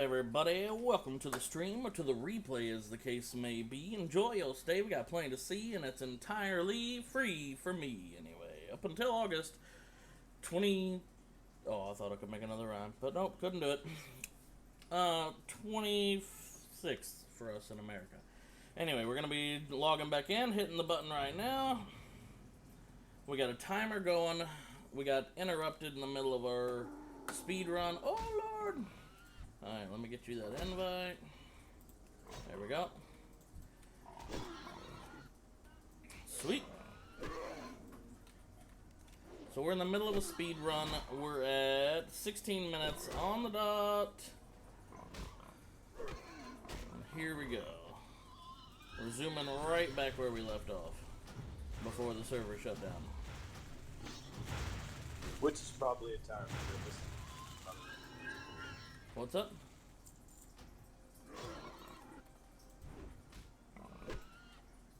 Everybody, welcome to the stream, or to the replay as the case may be. Enjoy your stay, we got plenty to see, and it's entirely free for me, anyway. Up until August 20... Oh, I thought I could make another rhyme, but nope, couldn't do it. 26th for us in America. Anyway, we're going to be logging back in, hitting the button right now. We got a timer going. We got interrupted in the middle of our speed run. Oh, Lord! Alright, let me get you that invite. There we go. Sweet. So we're in the middle of a speed run. We're at 16 minutes on the dot. And here we go. We're zooming right back where we left off before the server shut down. Which is probably a time for this. What's up?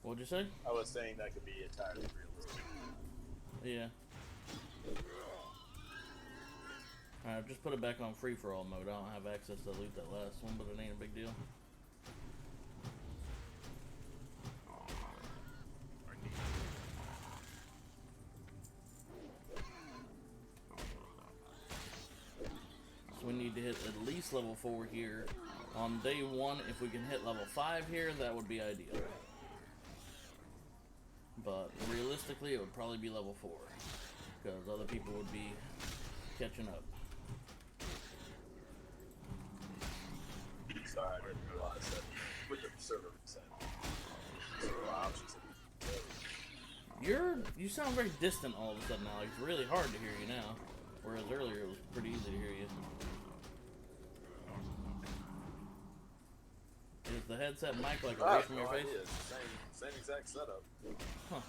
What'd you say? I was saying that could be entirely realistic. Yeah. Alright, just put it back on free-for-all mode. I don't have access to loot that last one, but it ain't a big deal. So we need to hit at least level 4 here. On day 1, if we can hit level 5 here, that would be ideal. But realistically, it would probably be level 4. Because other people would be catching up. Sorry, I didn't realize that with the server reset. Server options. You sound very distant all of a sudden, Alex. It's really hard to hear you now. Whereas earlier it was pretty easy to hear you. Is the headset mic like away from your face? Same exact setup. Huh.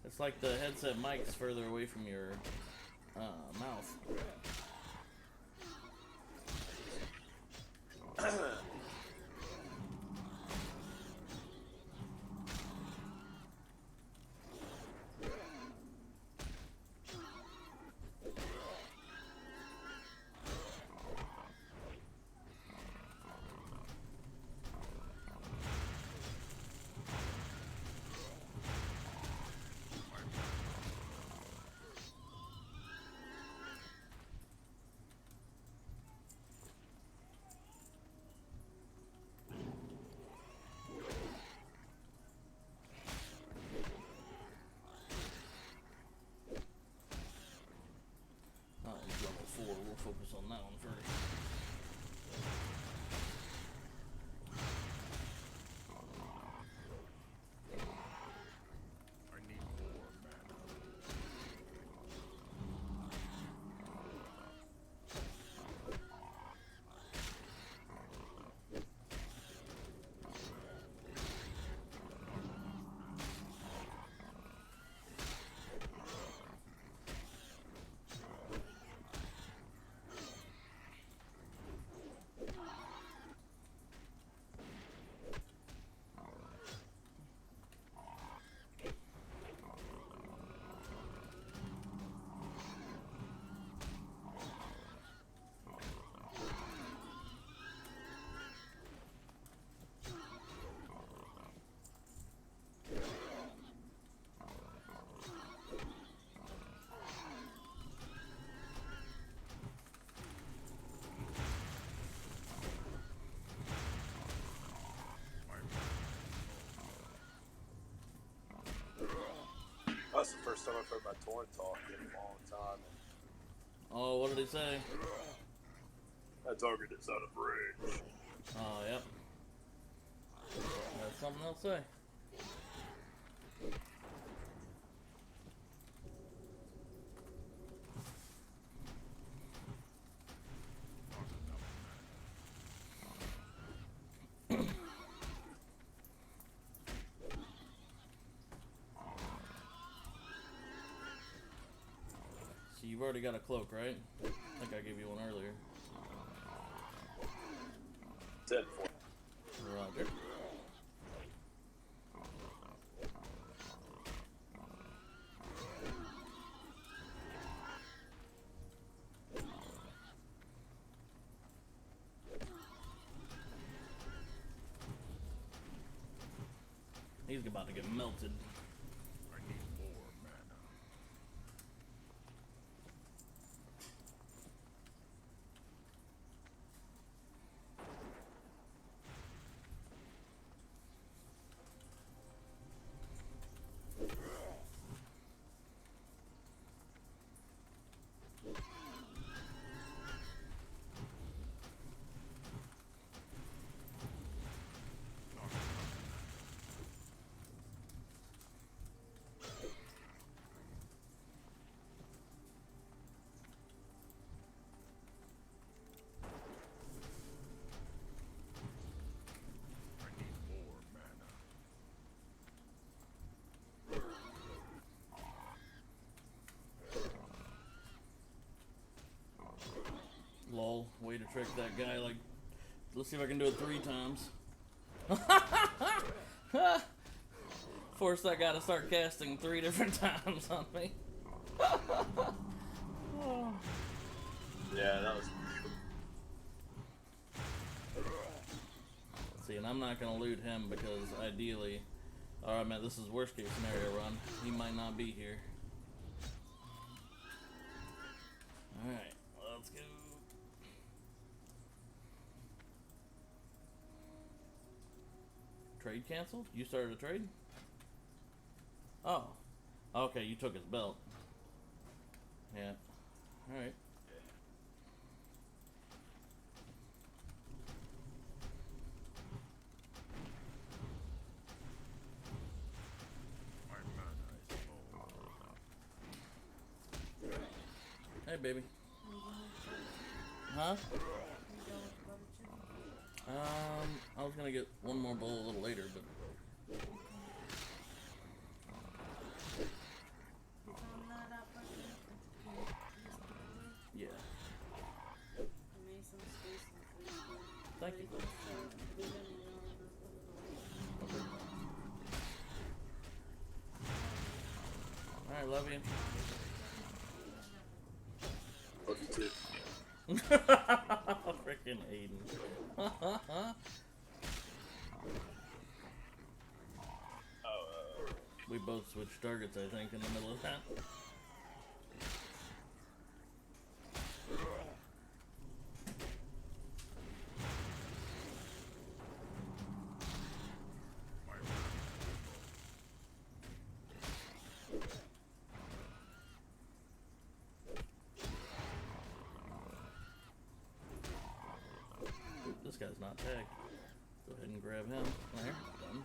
It's like the headset mic's further away from your mouth. Level 4, we'll focus on that one first. I need more mana. That's the first time I've heard my torrent talk in a long time. Oh, what did he say? That target is out of range. Oh, yep. That's something else to say. So you've already got a cloak, right? I think I gave you one earlier. 10-4. Roger. He's about to get melted. I need more mana. I need more mana. Lol, way to trick that guy. Like, let's see if I can do it 3 times. Force that guy to start casting 3 different times on me. Yeah, that was. See, and I'm not gonna loot him because ideally, alright man, this is worst case scenario run. He might not be here. Alright, let's go. Trade canceled? You started a trade? Oh. Okay, you took his belt. Yeah. Alright. My mana is low. Hey, baby. Huh? I was gonna get one more bowl a little later, but yeah. Thank you. Alright, love you. Love you too. Freaking Aiden. We both switched targets, I think, in the middle of that. My mana Oop, this guy's not tagged. Go ahead and grab him. There, done.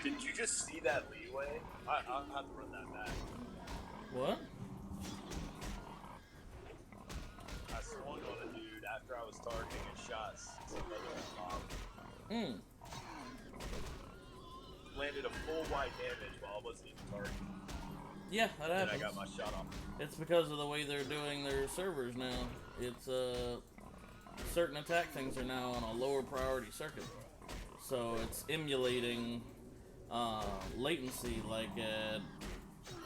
Did you just see that leeway? I'll have to run that back. What? I swung on a dude after I was targeting and shot some other mob. Landed a full white damage while I wasn't even targeting. Yeah, that And happens. I got my shot off. It's because of the way they're doing their servers now. It's certain attack things are now on a lower priority circuit, so it's emulating latency like at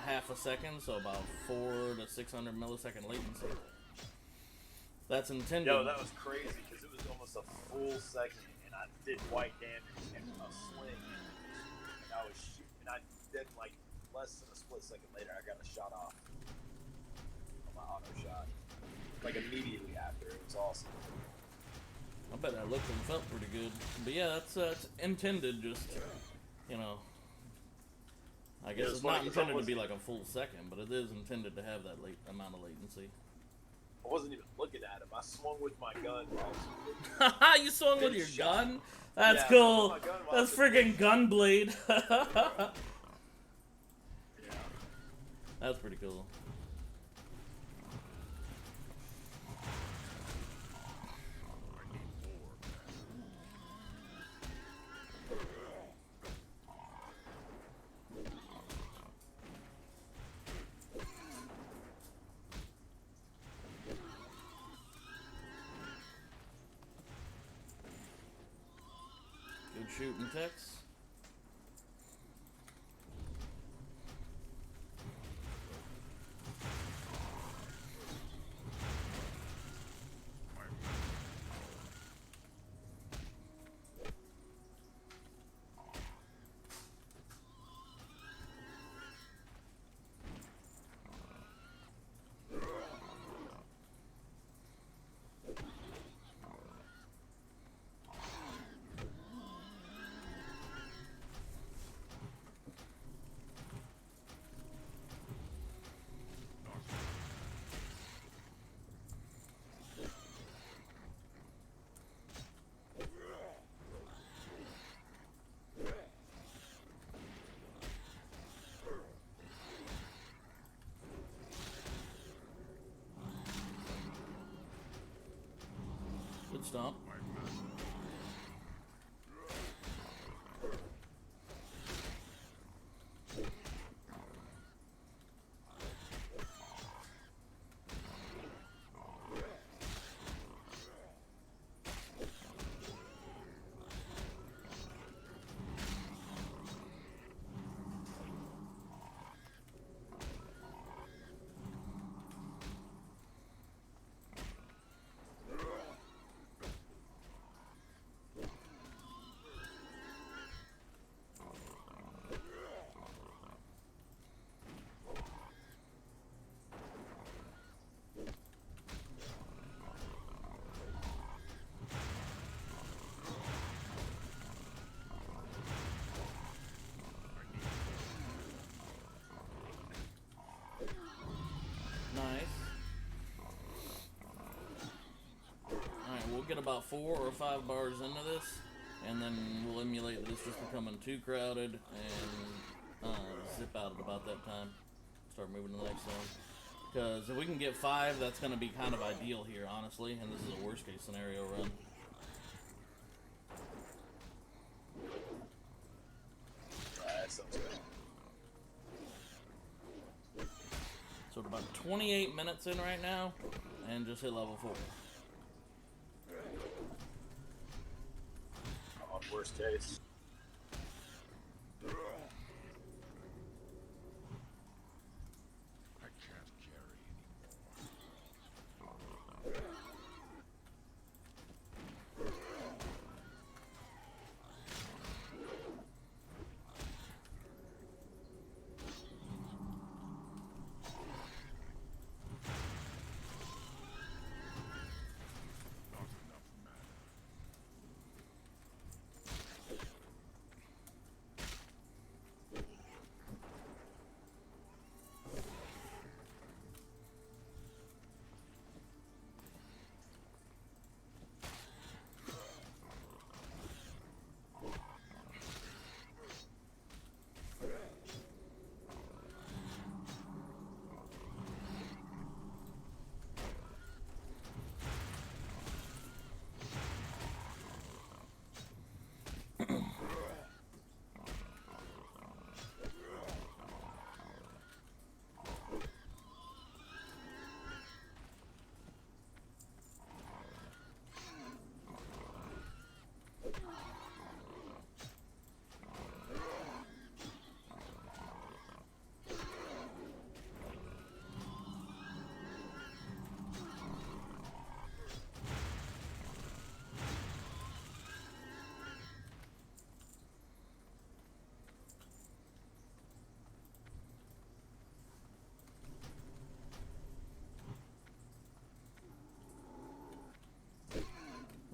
half a second, so about 400 to 600 millisecond latency. That's intended. Yo, that was crazy because it was almost a full second, and I did white damage and a swing, and I was shooting, and I did like less than a split second later, I got a shot off on my auto shot, like immediately after. It was awesome. I bet that looked and felt pretty good. But yeah, that's intended. Just, you know, I guess it's it's funny not 'cause I intended to be wasn't- like a full second, but it is intended to have that amount of latency. I wasn't even looking at him. I swung with my gun. While I was You swung with Big your shot. gun? That's Yeah, I cool. swung with my gun while I That's was freaking Gunblade. yeah. That's pretty cool. I need more mana. Good shooting, Tex. stomp. My mana. Nice. Alright, we'll get about 4 or 5 bars into this, and then we'll emulate that it's just becoming too crowded, and zip out at about that time. Start moving to the next zone. Because if we can get 5, that's going to be kind of ideal here, honestly, and this is a worst case scenario run. That sounds good. So we're about 28 minutes in right now, and just hit level 4. On worst case. I can't carry not enough mana.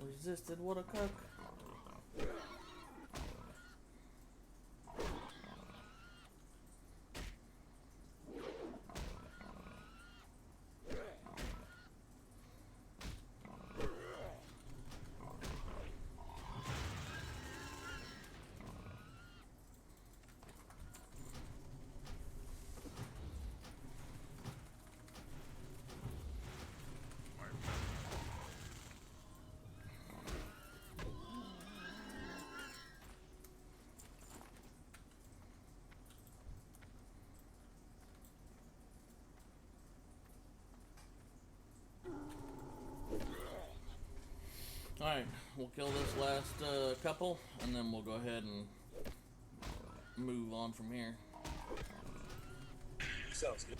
Resisted, what a cuck. My mana. Alright, we'll kill this last couple, and then we'll go ahead and move on from here. Sounds good.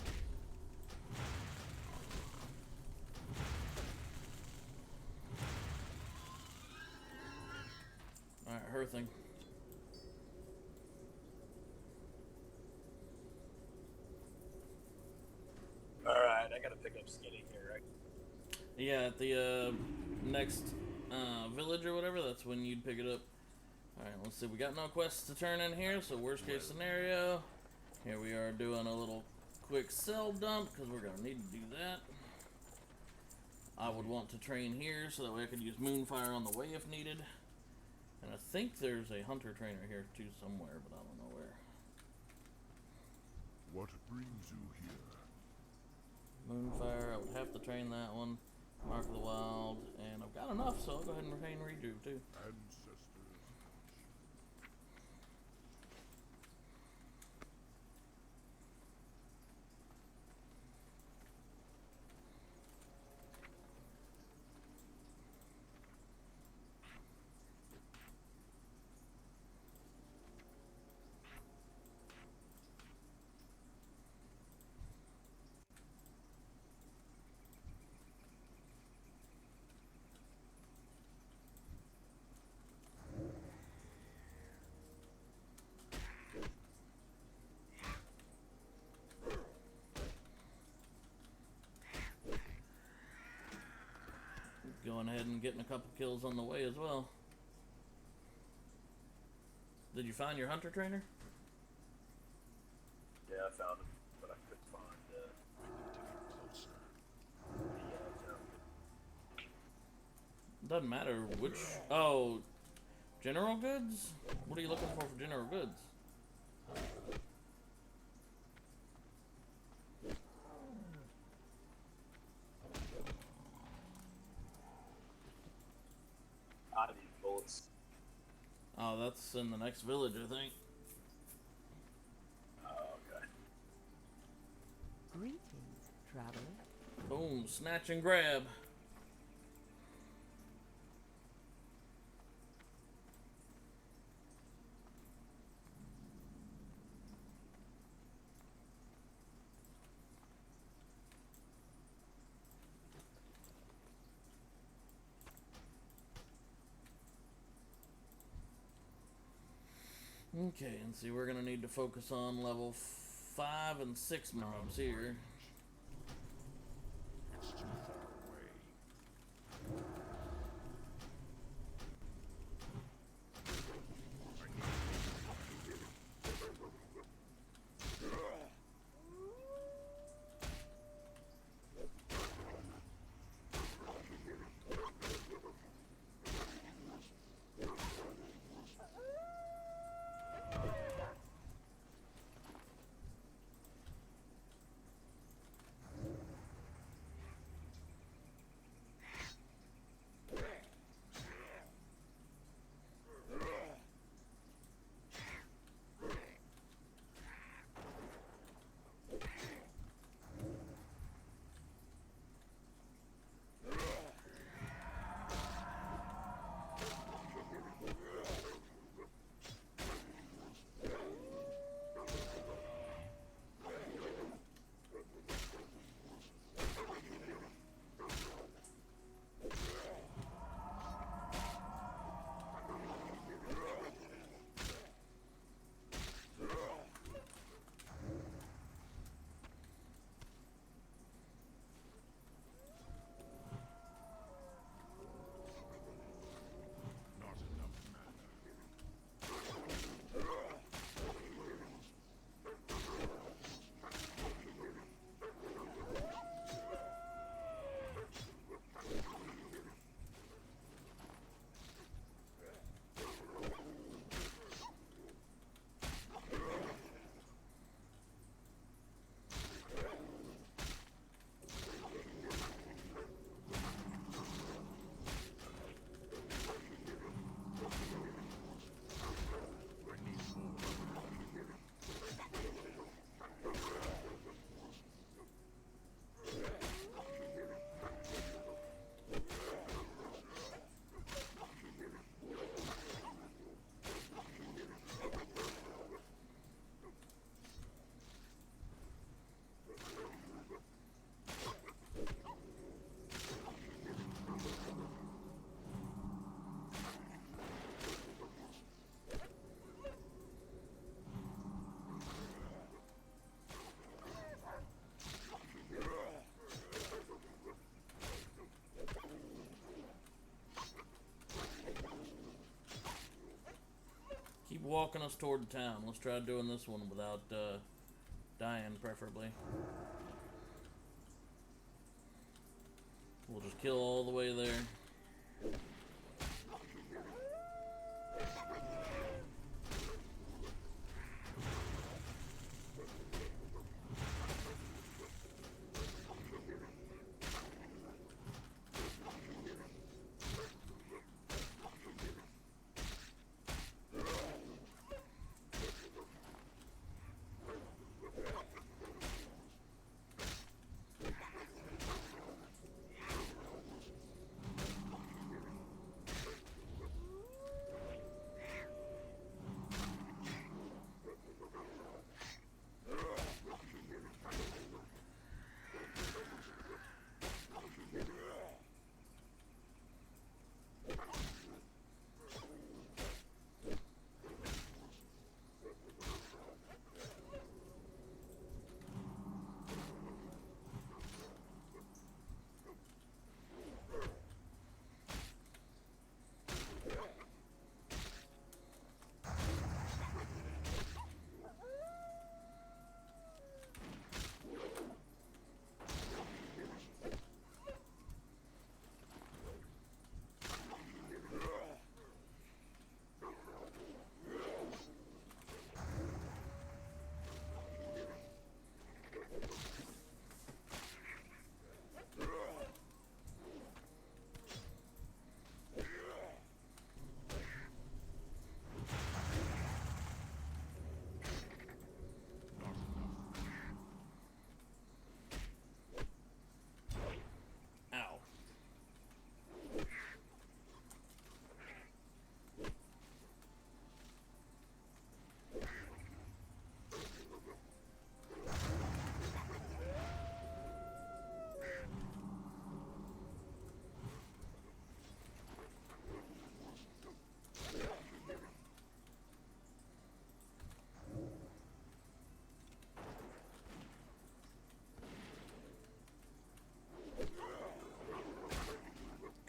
Alright, her thing. Alright, I gotta pick up Skinny here, right? Yeah, at the next village or whatever, that's when you'd pick it up. Alright, let's see. We got no quests to turn in here, so worst case scenario. Here we are doing a little quick cell dump, because we're going to need to do that. I would want to train here, so that way I could use Moonfire on the way if needed. And I think there's a hunter trainer here too somewhere, but I don't know where. What brings you here? Moonfire, I would have to train that one. Mark of the Wild, and I've got enough, so I'll go ahead and retain redo too. Ancestors. Going ahead and getting a couple kills on the way as well. Did you find your hunter trainer? Yeah, I found him, but I couldn't find We need to get closer. the Doesn't matter which. Oh, general goods? What are you looking for general goods? I need bullets. Oh, that's in the next village, I think. Oh, okay. Greetings, traveler. Boom, snatch and grab. Okay, and see, we're gonna need to focus on level 5 and 6 mobs here. It's too far away. Not enough mana. I need more. Keep walking us toward the town. Let's try doing this one without dying, preferably. We'll just kill all the way there.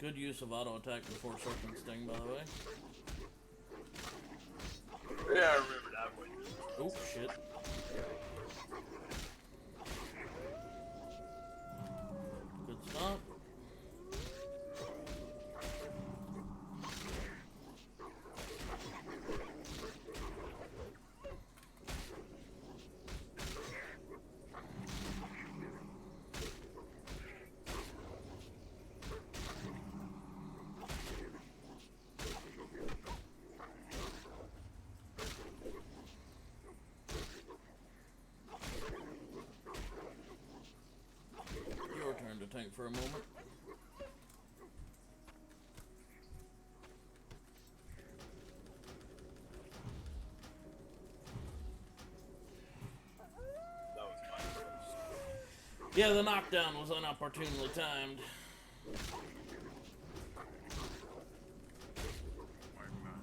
Good use of auto attack before Serpent Sting, by the way. Yeah, I remember that one. Oh, shit. Good stop. Your turn to tank for a moment. That was my first. Yeah, the knockdown was inopportunely timed. My mana.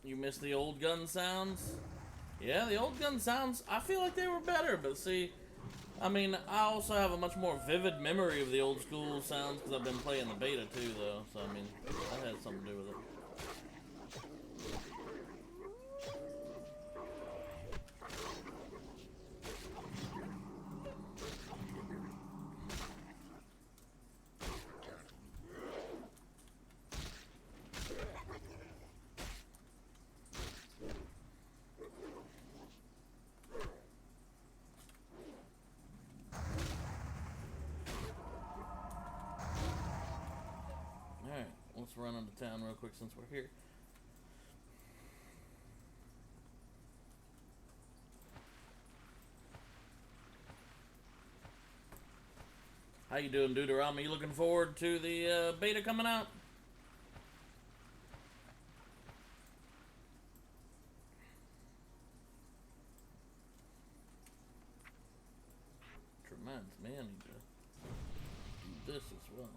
You missed the old gun sounds? Yeah, the old gun sounds, I feel like they were better, but see, I mean, I also have a much more vivid memory of the old school sounds because I've been playing the beta too, though, so I mean, that had something to do with it. Alright, let's run into town real quick since we're here. How you doing, Deuteronomy? You looking forward to the beta coming out? Which reminds me, I need to do this as well.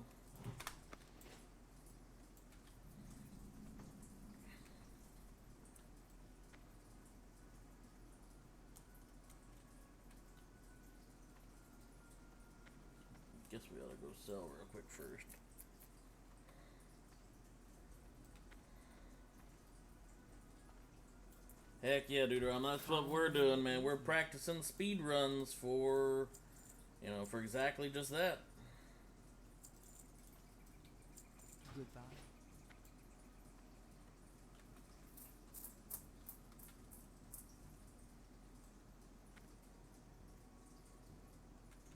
Guess we ought to go sell real quick first. Heck yeah, Deuteronomy, that's what we're doing, man. We're practicing speed runs for, you know, for exactly just that. Goodbye.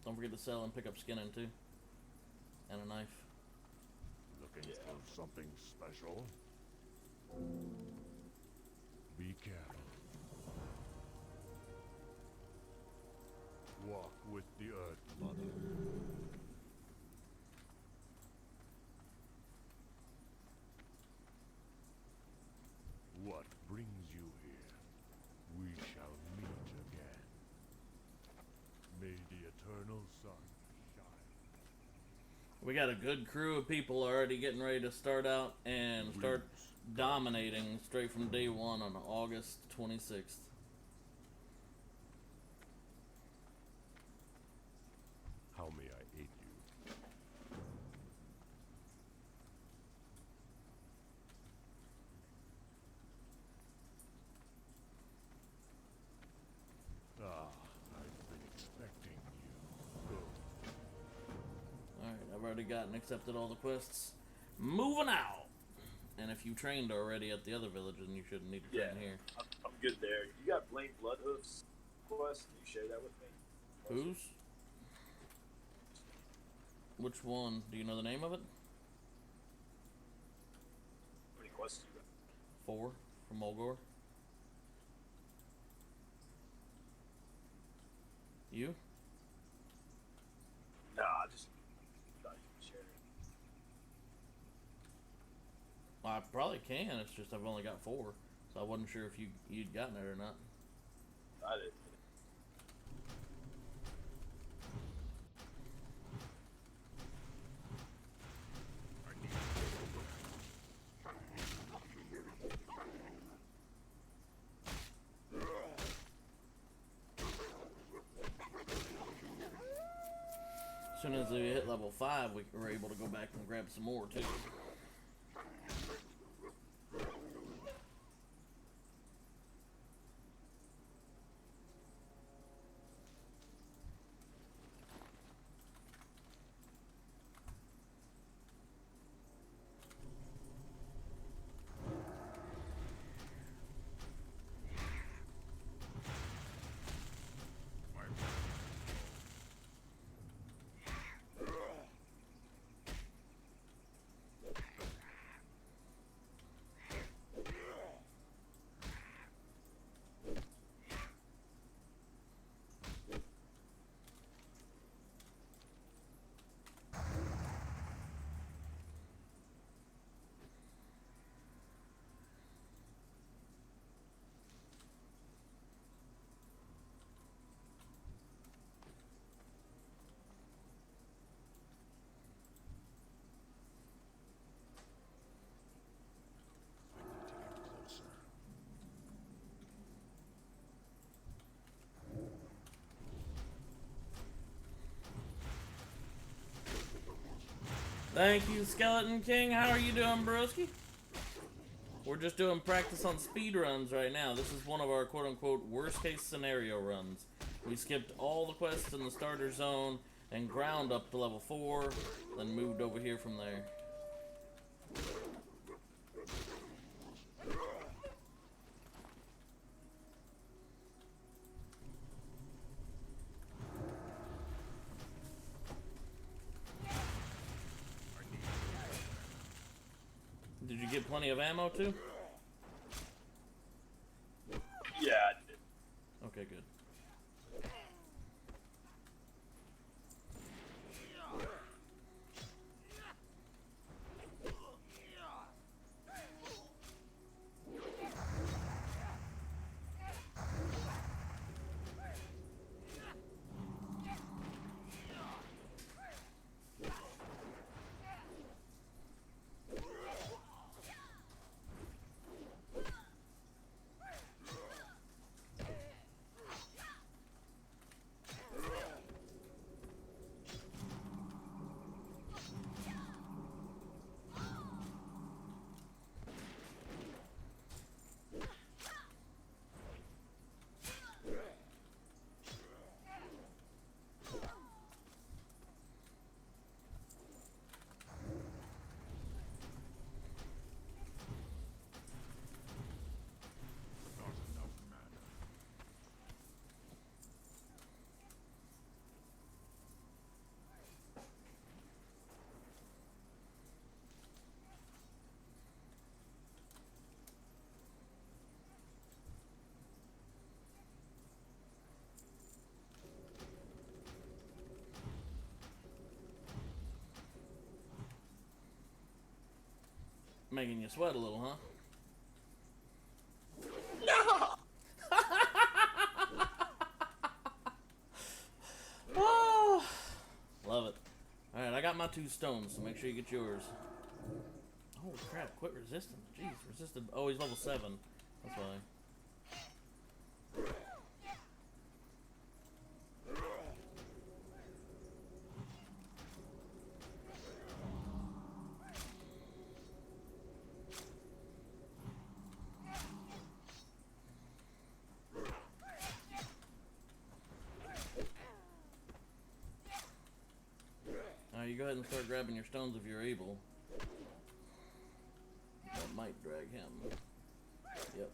Don't forget to sell and pick up skinning too. And a knife. Looking for something special? Be careful. Walk with the Earth Mother. What brings you here? We shall meet again. May the eternal sun shine. We got a good crew of people already getting ready to start out and start dominating straight from day one on August 26th. How may I aid you? Ah, I've been expecting you. Go. Alright, I've already accepted all the quests. Moving out! And if you trained already at the other village, then you shouldn't need to train here. I'm good there. You got Blaine Bloodhoof's quest? Can you share that with me? Whose? Which one? Do you know the name of it? 4 from Mulgore. You? Nah, I just thought you could share it. Well, I probably can. It's just I've only got 4, so I wasn't sure if you'd gotten it or not. I did. As soon as we hit level 5, we were able to go back and grab some more too. Thank you, Skeleton King. How are you doing, broski? We're just doing practice on speed runs right now. This is one of our quote-unquote worst-case scenario runs. We skipped all the quests in the starter zone and ground up to level 4, then moved over here from there. Did you get plenty of ammo too? Yeah, I did. Okay, good. Making you sweat a little, huh? Oh, love it. Alright, I got my 2 stones, so make sure you get yours. Holy crap, quit resisting. Jeez, resisted. Oh, he's level 7. That's why. You go ahead and start grabbing your stones if you're able. That might drag him. Yep.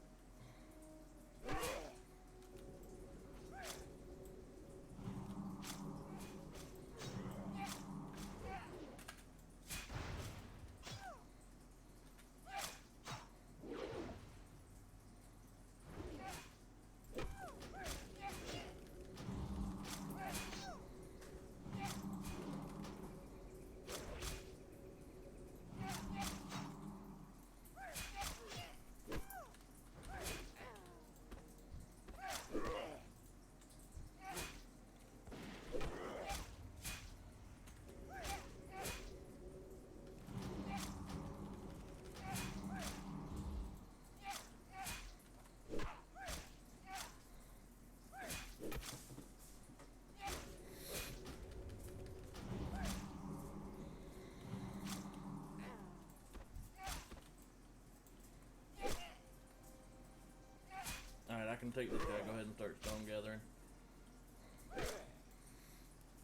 can take this guy. Go ahead and start stone gathering.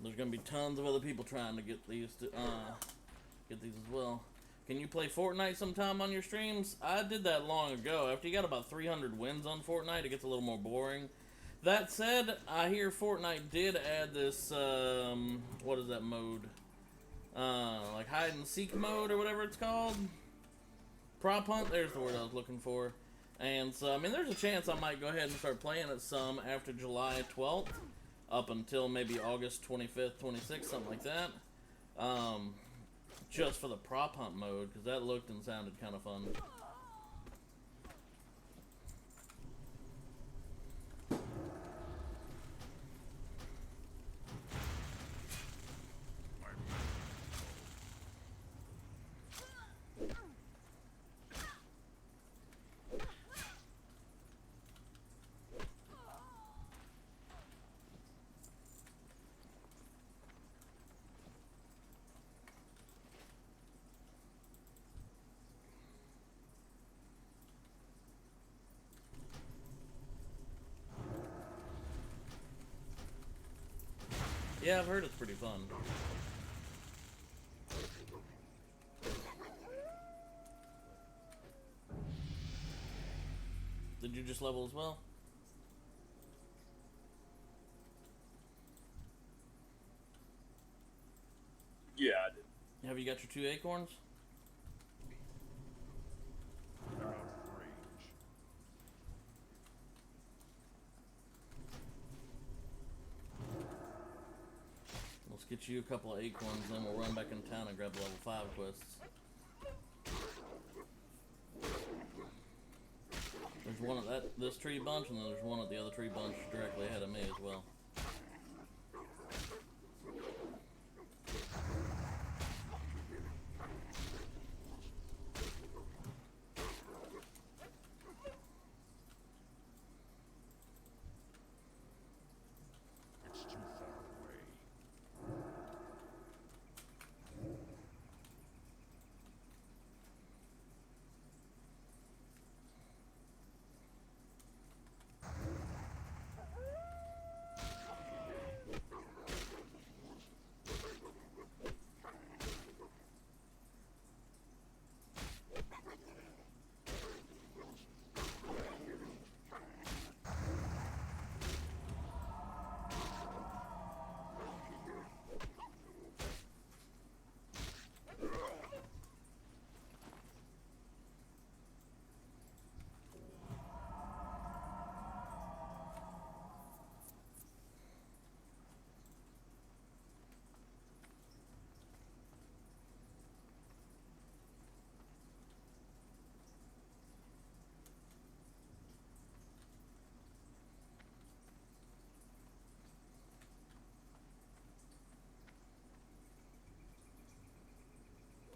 There's gonna be tons of other people trying to get these as well. Can you play Fortnite sometime on your streams? I did that long ago. After you got about 300 wins on Fortnite, it gets a little more boring. That said, I hear Fortnite did add this, what is that mode? Like hide and seek mode or whatever it's called. Prop hunt, there's the word I was looking for. And so, I mean, there's a chance I might go ahead and start playing it some after July 12th. Up until maybe August 25th, 26th, something like that. Just for the prop hunt mode, because that looked and sounded kind of fun. Yeah, I've heard it's pretty fun. Did you just level as well? Yeah, I did. Have you got your 2 acorns? They're out of range. Let's get you a couple of acorns, then we'll run back in town and grab the level 5 quests. There's one at this tree bunch, and then there's one at the other tree bunch directly ahead of me as well. It's too far away.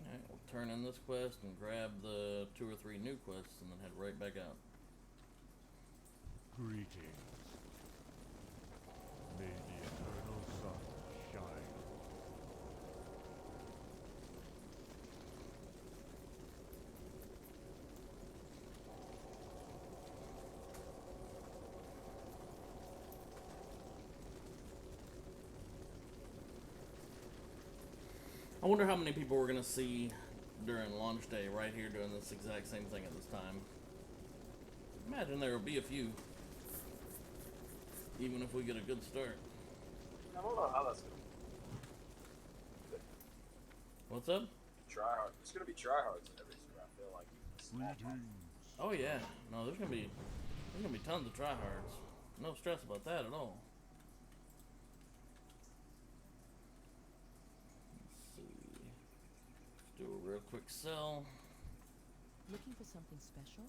Alright, we'll turn in this quest and grab the 2 or 3 new quests and then head right back out. Greetings. May the eternal sun shine. I wonder how many people we're gonna see during launch day right here doing this exact same thing at this time. Imagine there will be a few. Even if we get a good start. I don't know how that's gonna What's up? try hard. There's gonna be tryhards in every server, I feel like. Even the small Greetings. Oh yeah. No, there's gonna be tons of tryhards. No stress about that at all. Let's see. Let's do a real quick sell. Looking for something special?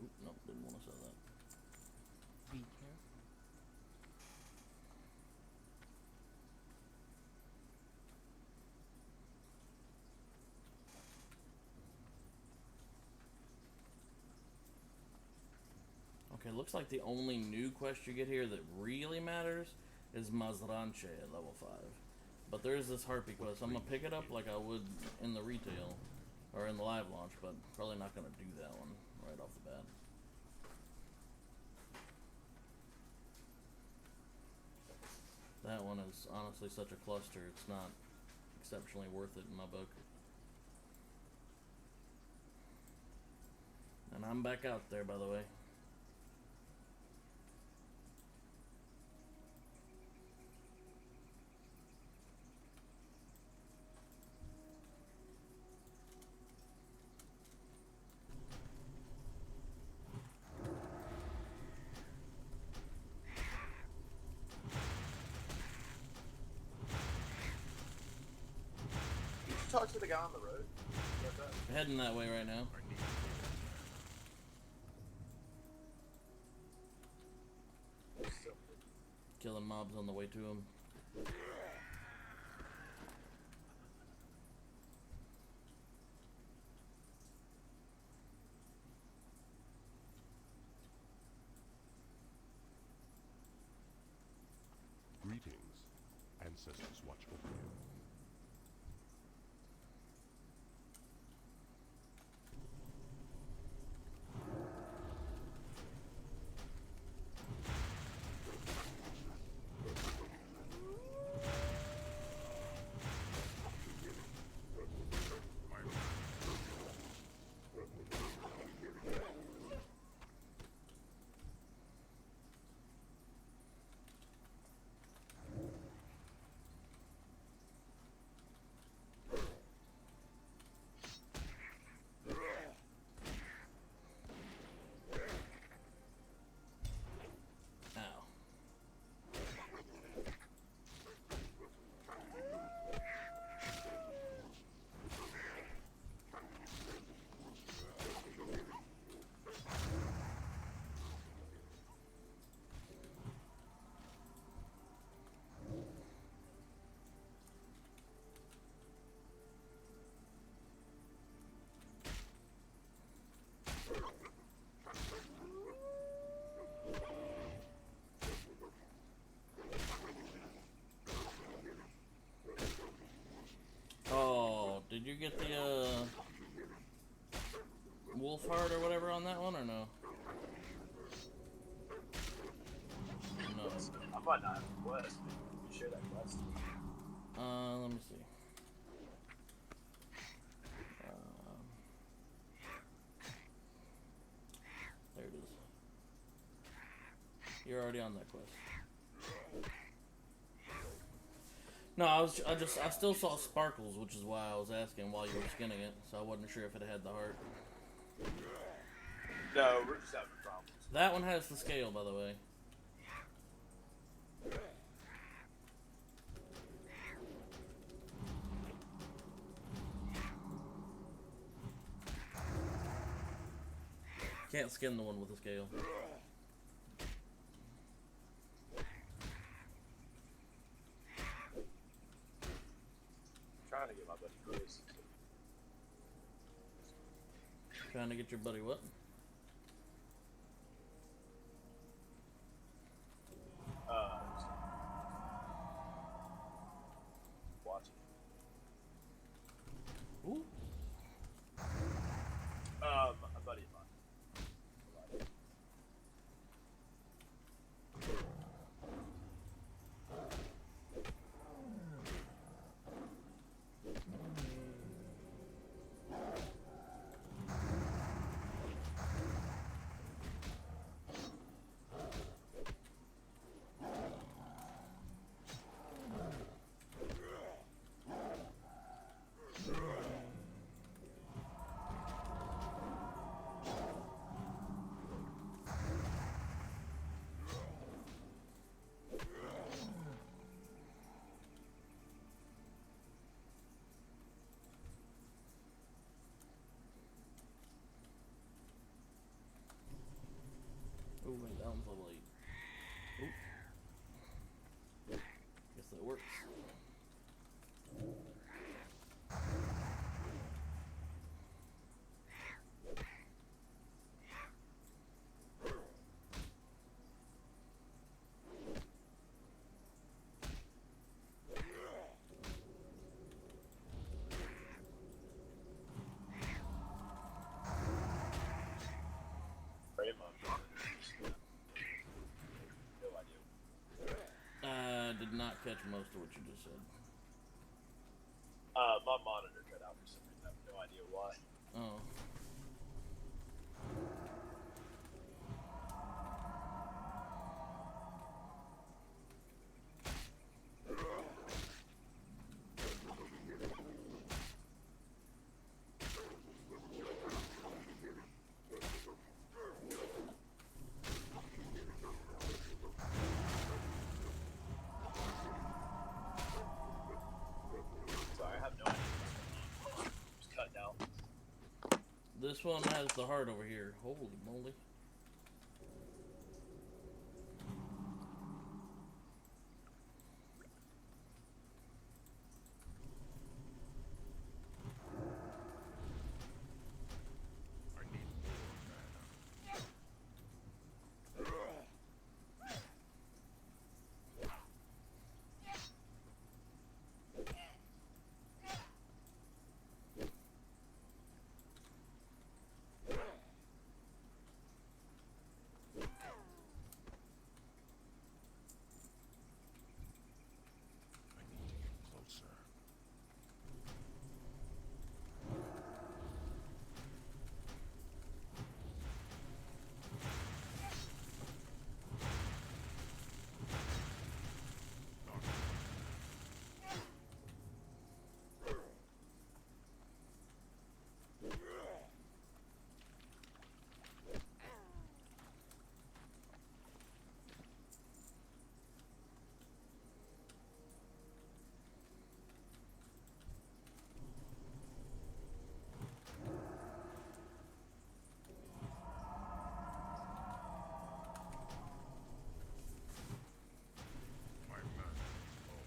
Oop, nope, didn't want to sell that. Be careful. Okay, looks like the only new quest you get here that really matters is Mazranche at level 5. But there is this Harpy quest. I'm gonna pick it up like I would in the retail. or in the live launch, but probably not gonna do that one right off the bat. That one is honestly such a cluster, it's not exceptionally worth it in my book. And I'm back out there, by the way. Did you talk to the guy on the road? About that? Heading that way right now. Still. Killing mobs on the way to him. Greetings. Ancestors watch over you. Ow. Oh, did you get the wolf heart or whatever on that one or no? No. I might not have a quest, but you share that quest. Let me see. There it is. You're already on that quest. No, I still saw sparkles, which is why I was asking while you were skinning it, so I wasn't sure if it had the heart. No, we're just having problems. That one has the scale, by the way. Can't skin the one with the scale. Trying to get my buddy Chris. Trying to get your buddy what? Watching. Ooh. A buddy of mine. catch most of what you just said. My monitor cut out for some reason. I have no idea why. Oh. Sorry, I have no idea. Just cutting out. This one has the heart over here. Holy moly. I need more mana. I need to get closer. My mana is low.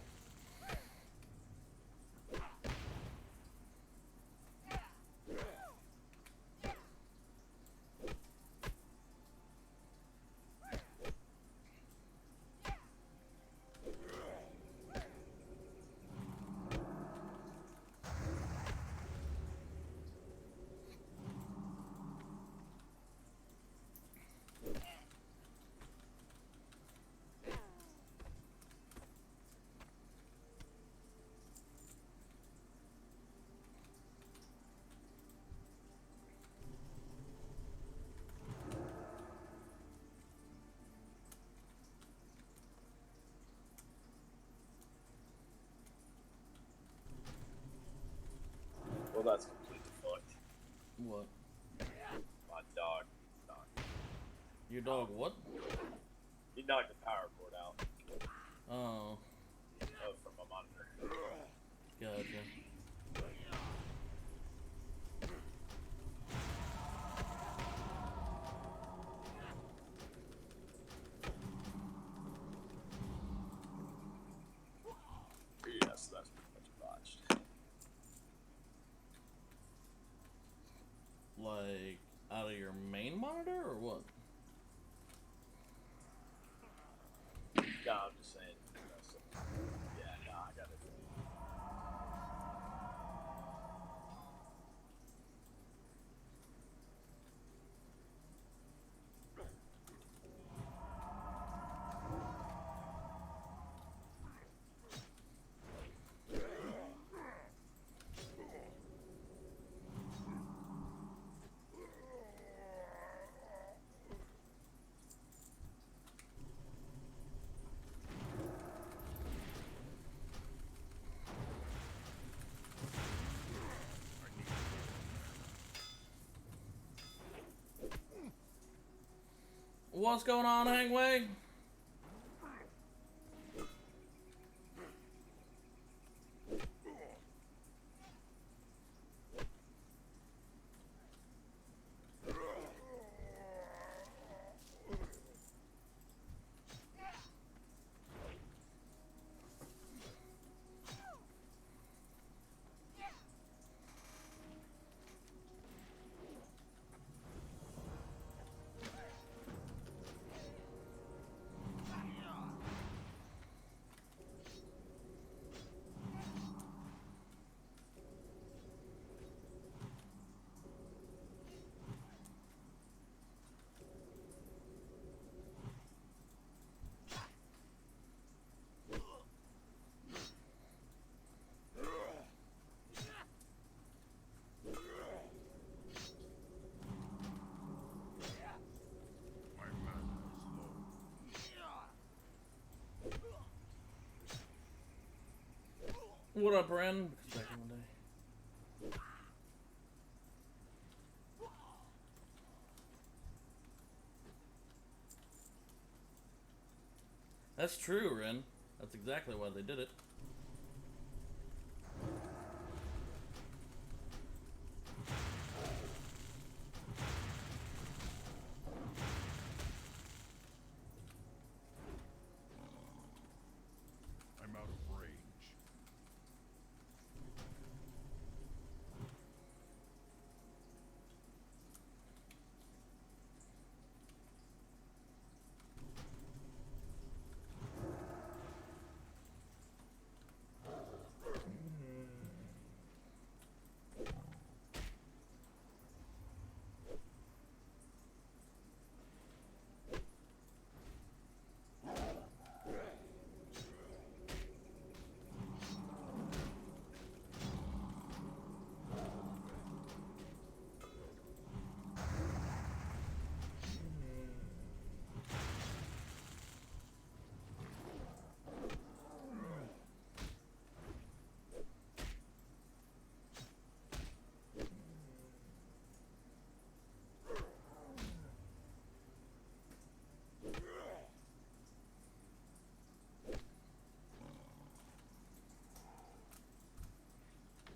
Well, that's completely fucked. What? My dog knocked. Your dog what? He knocked the power cord out Oh, from my monitor. gotcha. Yes, that's pretty much botched. Like, out of your main monitor, or what? No, I'm just saying. Yeah, nah, I got it. What's going on, Hangway? What up, Ren? Back in the day. That's true, Ren. That's exactly why they did it. I'm out of range.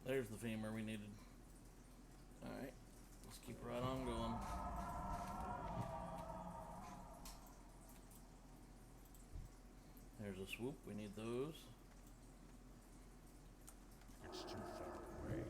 There's the femur we needed. Alright, let's keep right on going. There's a swoop, we need those. It's too far away.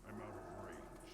I'm out of range.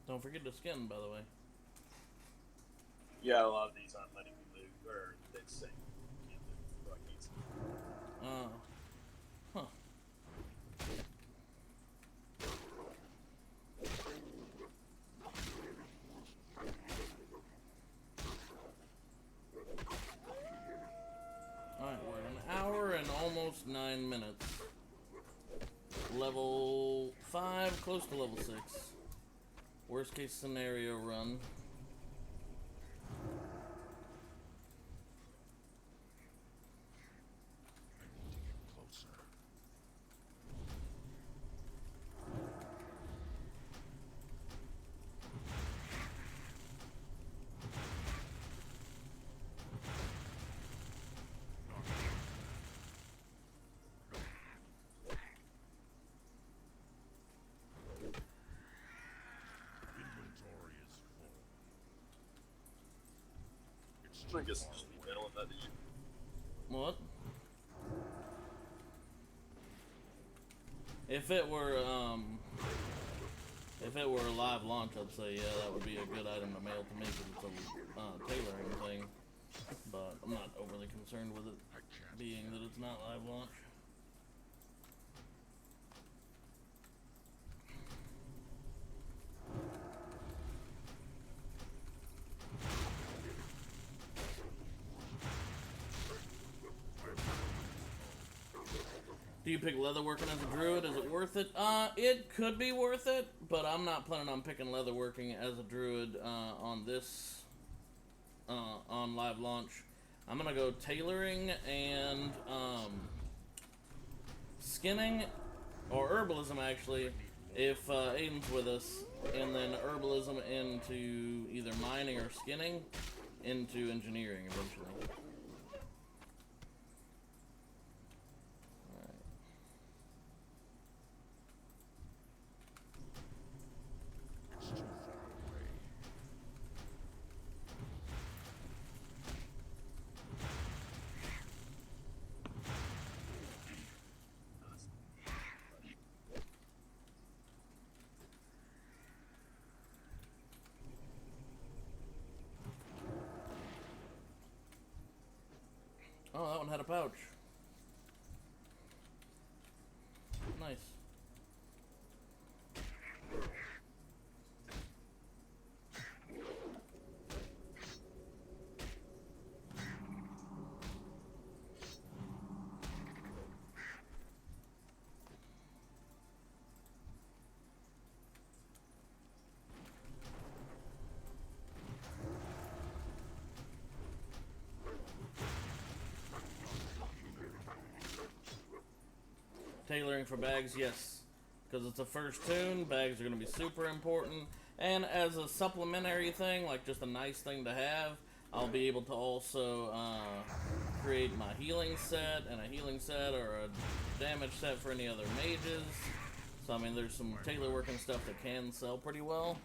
Don't forget the skin, by the way. Yeah, a lot of these aren't letting me loot, or they say can't loot, so I can't see. Huh. Alright, we're at 1 hour and almost 9 minutes. Level 5, close to level 6. Worst case scenario run. I need to get closer. Inventory is full. It's I too guess far just be away. mailing that to you. What? If it were a live launch, I'd say yeah, that would be a good item to mail to me because it's a tailoring thing. But I'm not overly concerned with it I can't. being that it's not live launch. Do you pick leatherworking as a druid? Is it worth it? It could be worth it, but I'm not planning on picking leatherworking as a druid on this on live launch. I'm gonna go tailoring and skinning, or herbalism actually, if Aiden's with us, and then herbalism into either mining or skinning into engineering eventually. It's too far away. Oh, that one had a pouch. Nice. Tailoring for bags, yes. Because it's a first tune, bags are going to be super important. And as a supplementary thing, like just a nice thing to have, I'll be able to also create my healing set, and a healing set or a damage set for any other mages. So I mean, there's some tailor working stuff that can sell pretty well.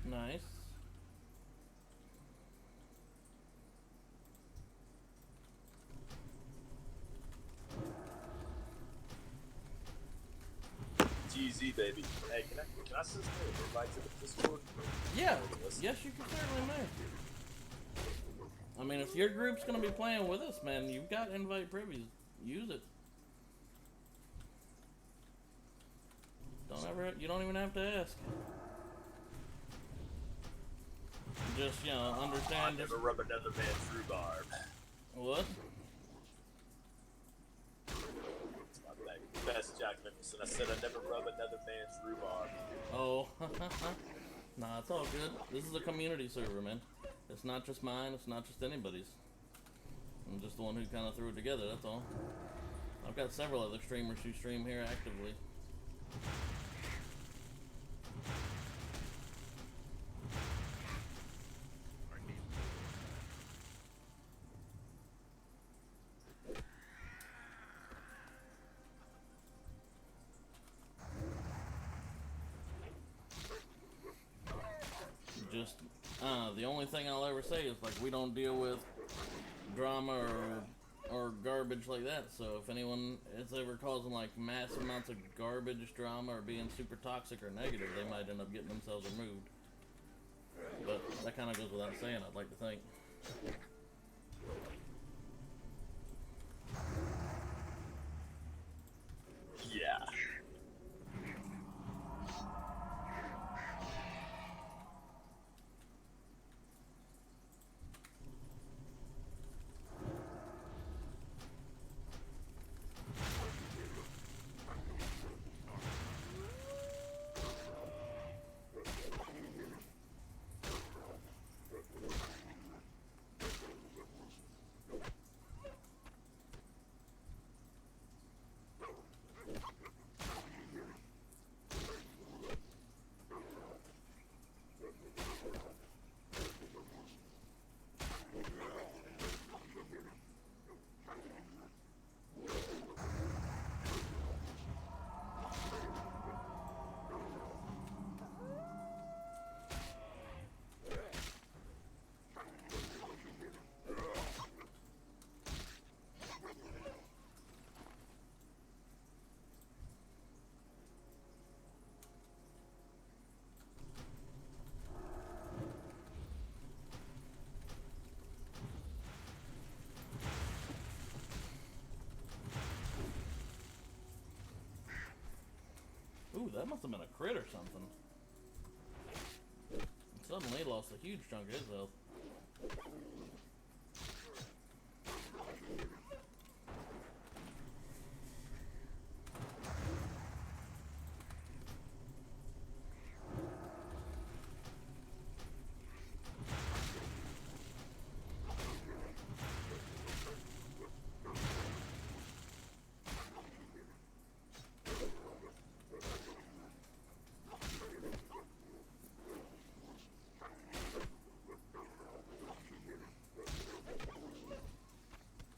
Nice. GZ, baby. Hey, can I send you an invite to the Discord? Yeah. Yes, you can certainly may. I mean, if your group's gonna be playing with us, man, you've got invite privies. Use it. You don't even have to ask. Just, you know, understand. I never rub another man's rhubarb. What? Best Jack Nicholson. I said I never rub another man's rhubarb. Oh, nah, it's all good. This is a community server, man. It's not just mine, it's not just anybody's. I'm just the one who kind of threw it together, that's all. I've got several other streamers who stream here actively. The only thing I'll ever say is, like, we don't deal with drama or or garbage like that. So if anyone is ever causing like massive amounts of garbage drama or being super toxic or negative, they might end up getting themselves removed. But that kind of goes without saying, I'd like to think. Yeah. Ooh, that must have been a crit or something. Suddenly lost a huge chunk of his health.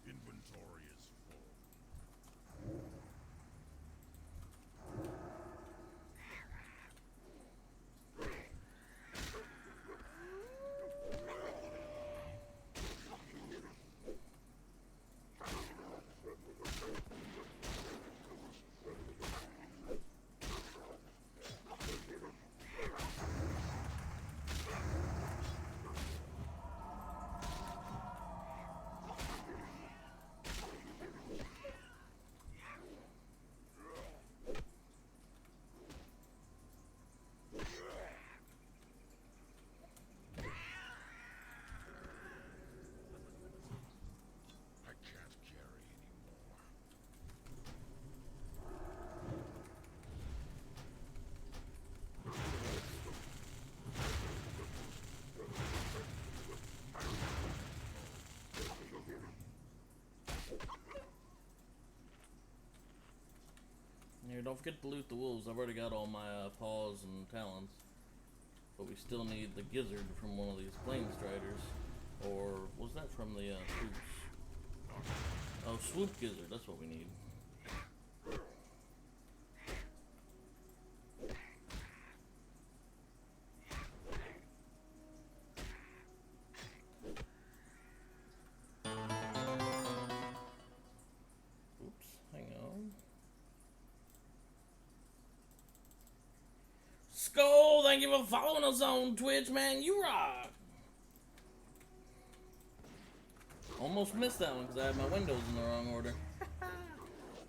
Inventory is full. I can't carry anymore. Here, don't forget to loot the wolves. I've already got all my paws and talons. But we still need the gizzard from one of these flame striders. Or was that from the swoops? Oh, swoop gizzard, that's what we need. Oops, hang on. Skull, thank you for following us on Twitch, man. You rock. Almost missed that one because I had my windows in the wrong order.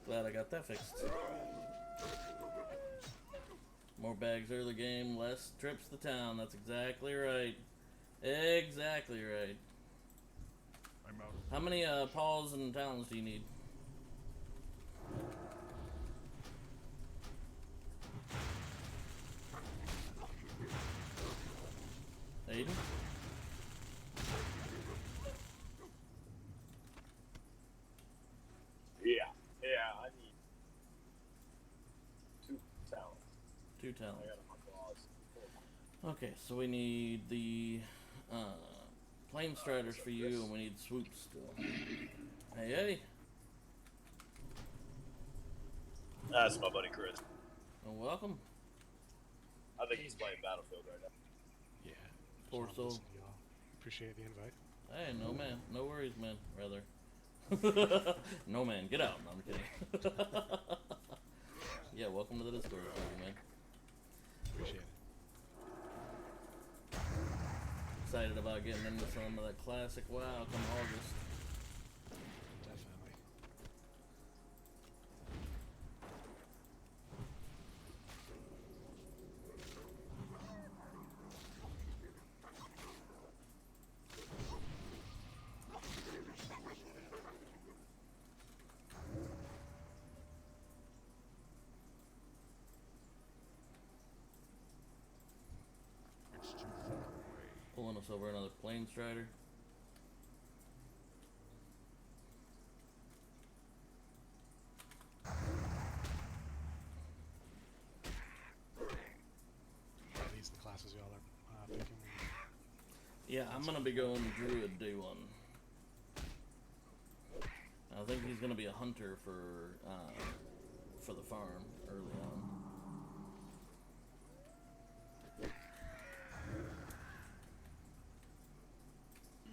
Glad I got that fixed. More bags early game, less trips to town. That's exactly right. Exactly right. I'm out. How many paws and talons do you need? Aiden? Yeah, I need 2 talents. 2 talons. I got on my claws. Okay, so we need the flame striders for you, and we need swoops still. Hey, hey. That's my buddy Chris. Well, welcome. I think he's playing Battlefield right now. Yeah. Poor Just wanted to soul. listen to y'all. Appreciate the invite. Hey, no man. No worries, man. Rather. No man, get out. No, I'm kidding. Yeah, welcome to the Discord, man. Appreciate it. Excited about getting into some of that classic WoW come August. Definitely. It's too far away. Pulling us over another plane strider. These are the classes y'all are picking. Yeah, I'm gonna be going Druid day one. I think he's gonna be a hunter for the farm early on.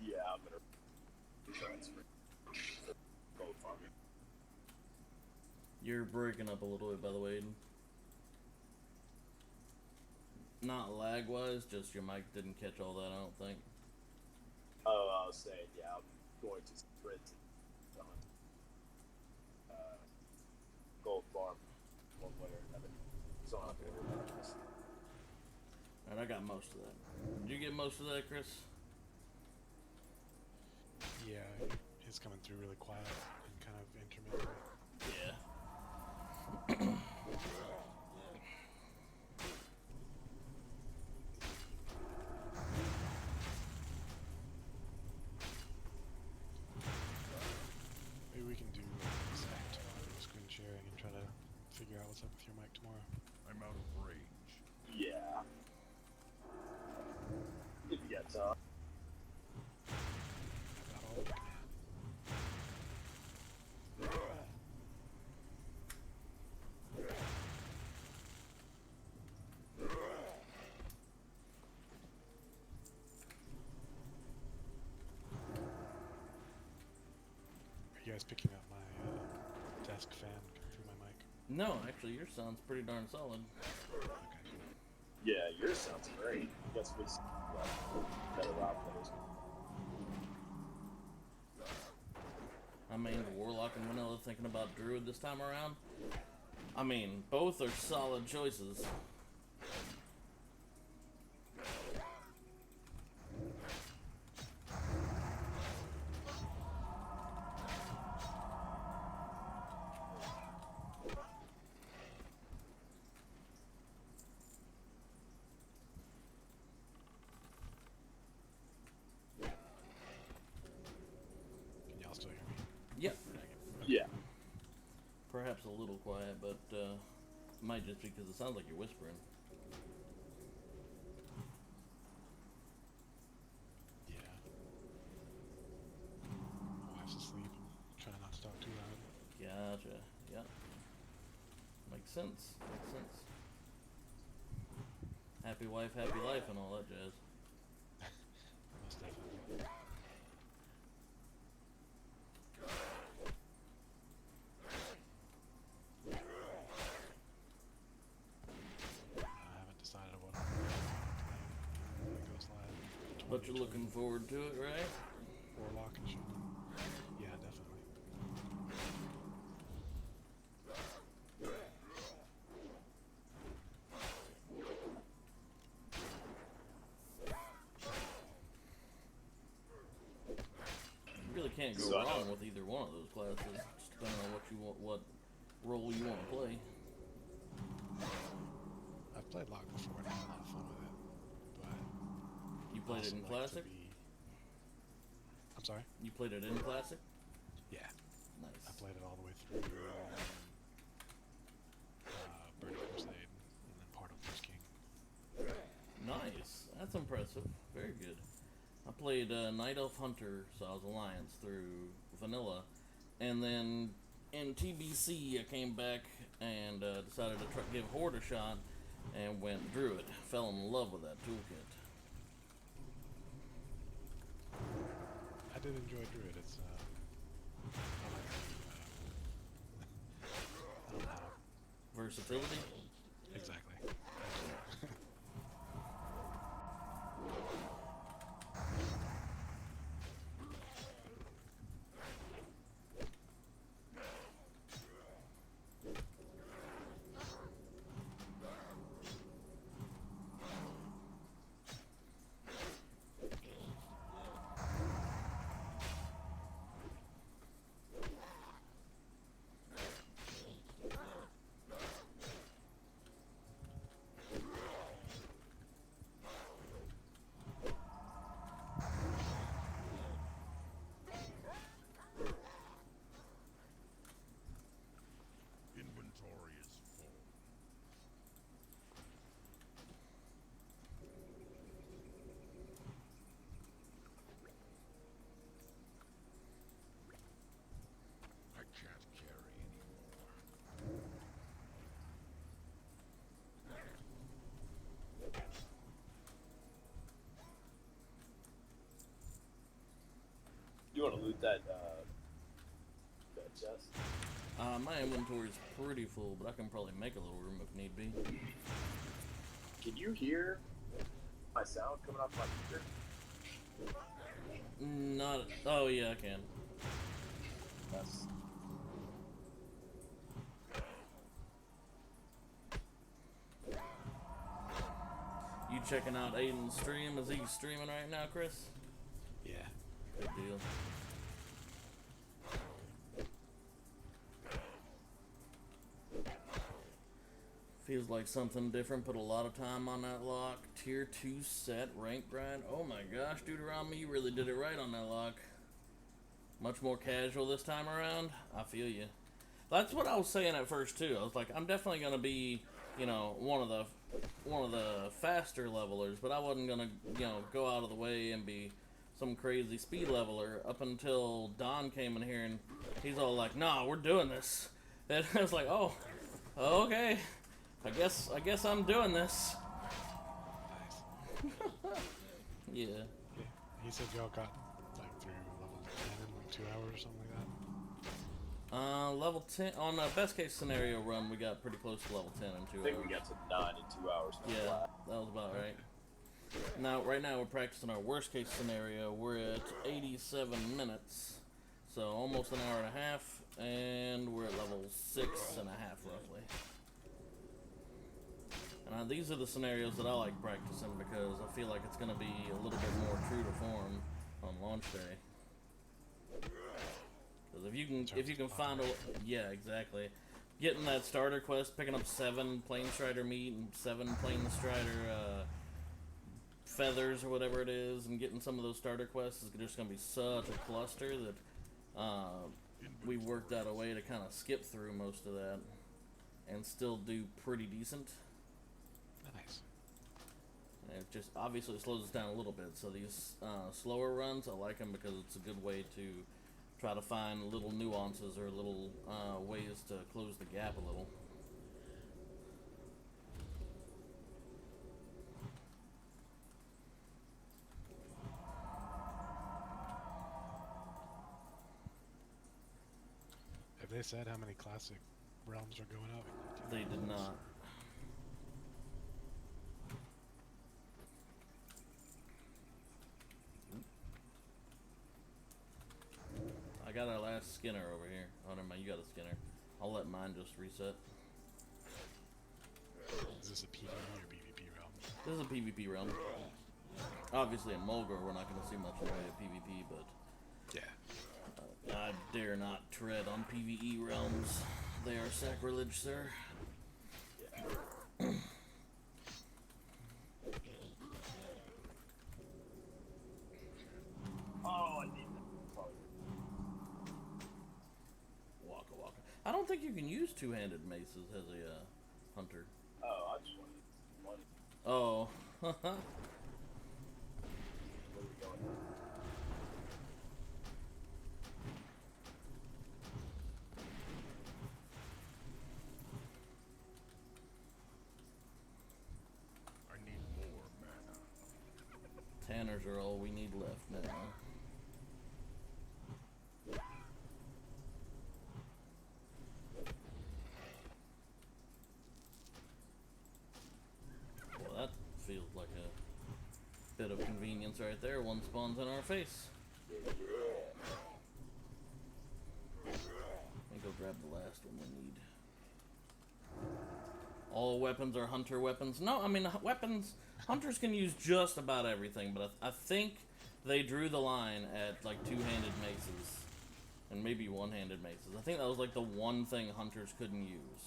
Yeah, I'm gonna transfer. Gold farming. You're breaking up a little bit, by the way, Aiden. Not lag wise, just your mic didn't catch all that, I don't think. Oh, I was saying, yeah, I'm going to sprint gold farm one way or another. So I'm not gonna worry about this. Alright, I got most of that. Did you get most of that, Chris? Yeah, it's coming through really quiet and kind of intermittently. Yeah. Maybe we can do Slack tomorrow, screen sharing, and try to figure out what's up with your mic tomorrow. I'm out of range. Yeah. If you got time. About all we can. Are you guys picking up my desk fan coming through my mic? No, actually, yours sounds pretty darn solid. Okay. Yeah, yours sounds great. Guess we better route players. I mean, Warlock and Vanilla thinking about Druid this time around. I mean, both are solid choices. Can y'all still hear me? Yep. Yeah. Perhaps a little quiet, but might just be because it sounds like you're whispering. Yeah. My wife's asleep. I'm trying not to talk too loud. Gotcha. Yeah. Makes sense. Makes sense. Happy wife, happy life, and all that jazz. Most definitely. I haven't decided what I'm going to do tonight. When it goes live. But you're looking forward to it, right? Warlock and shit. Yeah, definitely. You really can't go So I know- wrong with either one of those classes, just depending on what you want, what role you want to play. I've played Lock before and had a lot of fun with it. But You played it also in like Classic? to be... I'm sorry? You played it in Classic? Yeah. Nice. I played it all the way through Burning Crusade and then part of Lich King. Nice. That's impressive. Very good. I played Night Elf Hunter, so I was Alliance through Vanilla. And then in TBC, I came back and decided to give Horde a shot and went Druid. Fell in love with that toolkit. I did enjoy Druid. It's Versatility. Exactly. Inventory is full. I can't carry anymore. You want to loot that chest? My inventory's pretty full, but I can probably make a little room if need be. Can you hear my sound coming off my computer? Not. Oh yeah, I can. Yes. You checking out Aiden's stream? Is he streaming right now, Chris? Yeah. Good deal. Feels like something different. Put a lot of time on that lock. Tier 2 set, rank grind. Oh my gosh, Deuteronomy, you really did it right on that lock. Much more casual this time around. I feel you. That's what I was saying at first too. I was like, I'm definitely gonna be, you know, one of the faster levelers, but I wasn't gonna, you know, go out of the way and be some crazy speed leveler up until Don came in here and he's all like, "Nah, we're doing this." And I was like, "Oh, okay. I guess I'm doing this." Nice. Yeah. He said y'all got like through level 10 in like 2 hours or something like that. Level 10 on a best case scenario run, we got pretty close to level 10 in 2 I hours. think we got to 9 in 2 hours. Yeah, that was about right. Now, right now we're practicing our worst case scenario. We're at 87 minutes, so almost an hour and a half, and we're at level 6.5 roughly. And these are the scenarios that I like practicing because I feel like it's going to be a little bit more true to form on launch day. Because if you can find a, yeah, exactly, getting that starter quest, picking up 7 Plane Strider meat and 7 Plane Strider feathers or whatever it is, and getting some of those starter quests is just going to be such a cluster that we worked out a way to kind of skip through most of that and still do pretty decent. Nice. And it just obviously slows us down a little bit. So these slower runs, I like them because it's a good way to try to find little nuances or little ways to close the gap a little. Have they said how many classic realms are going up? They did not. I got our last Skinner over here. Oh, never mind, you got a Skinner. I'll let mine just reset. Is this a PvE or PvP realm? This is a PvP realm. Obviously in Mulgore we're not going to see much in the way of PvP, but Yeah. I dare not tread on PvE realms. They are sacrilege, sir. Oh, I need that. Waka waka. I don't think you can use two-handed maces as a hunter. Oh, I just wanted one. Oh. Where are we going? I need more mana. Tanners are all we need left now. Bit of convenience right there. One spawns in our face. Let me go grab the last one we need. All weapons are hunter weapons. No, I mean, weapons... Hunters can use just about everything, but I think they drew the line at, like, two-handed maces. And maybe one-handed maces. I think that was, like, the one thing hunters couldn't use.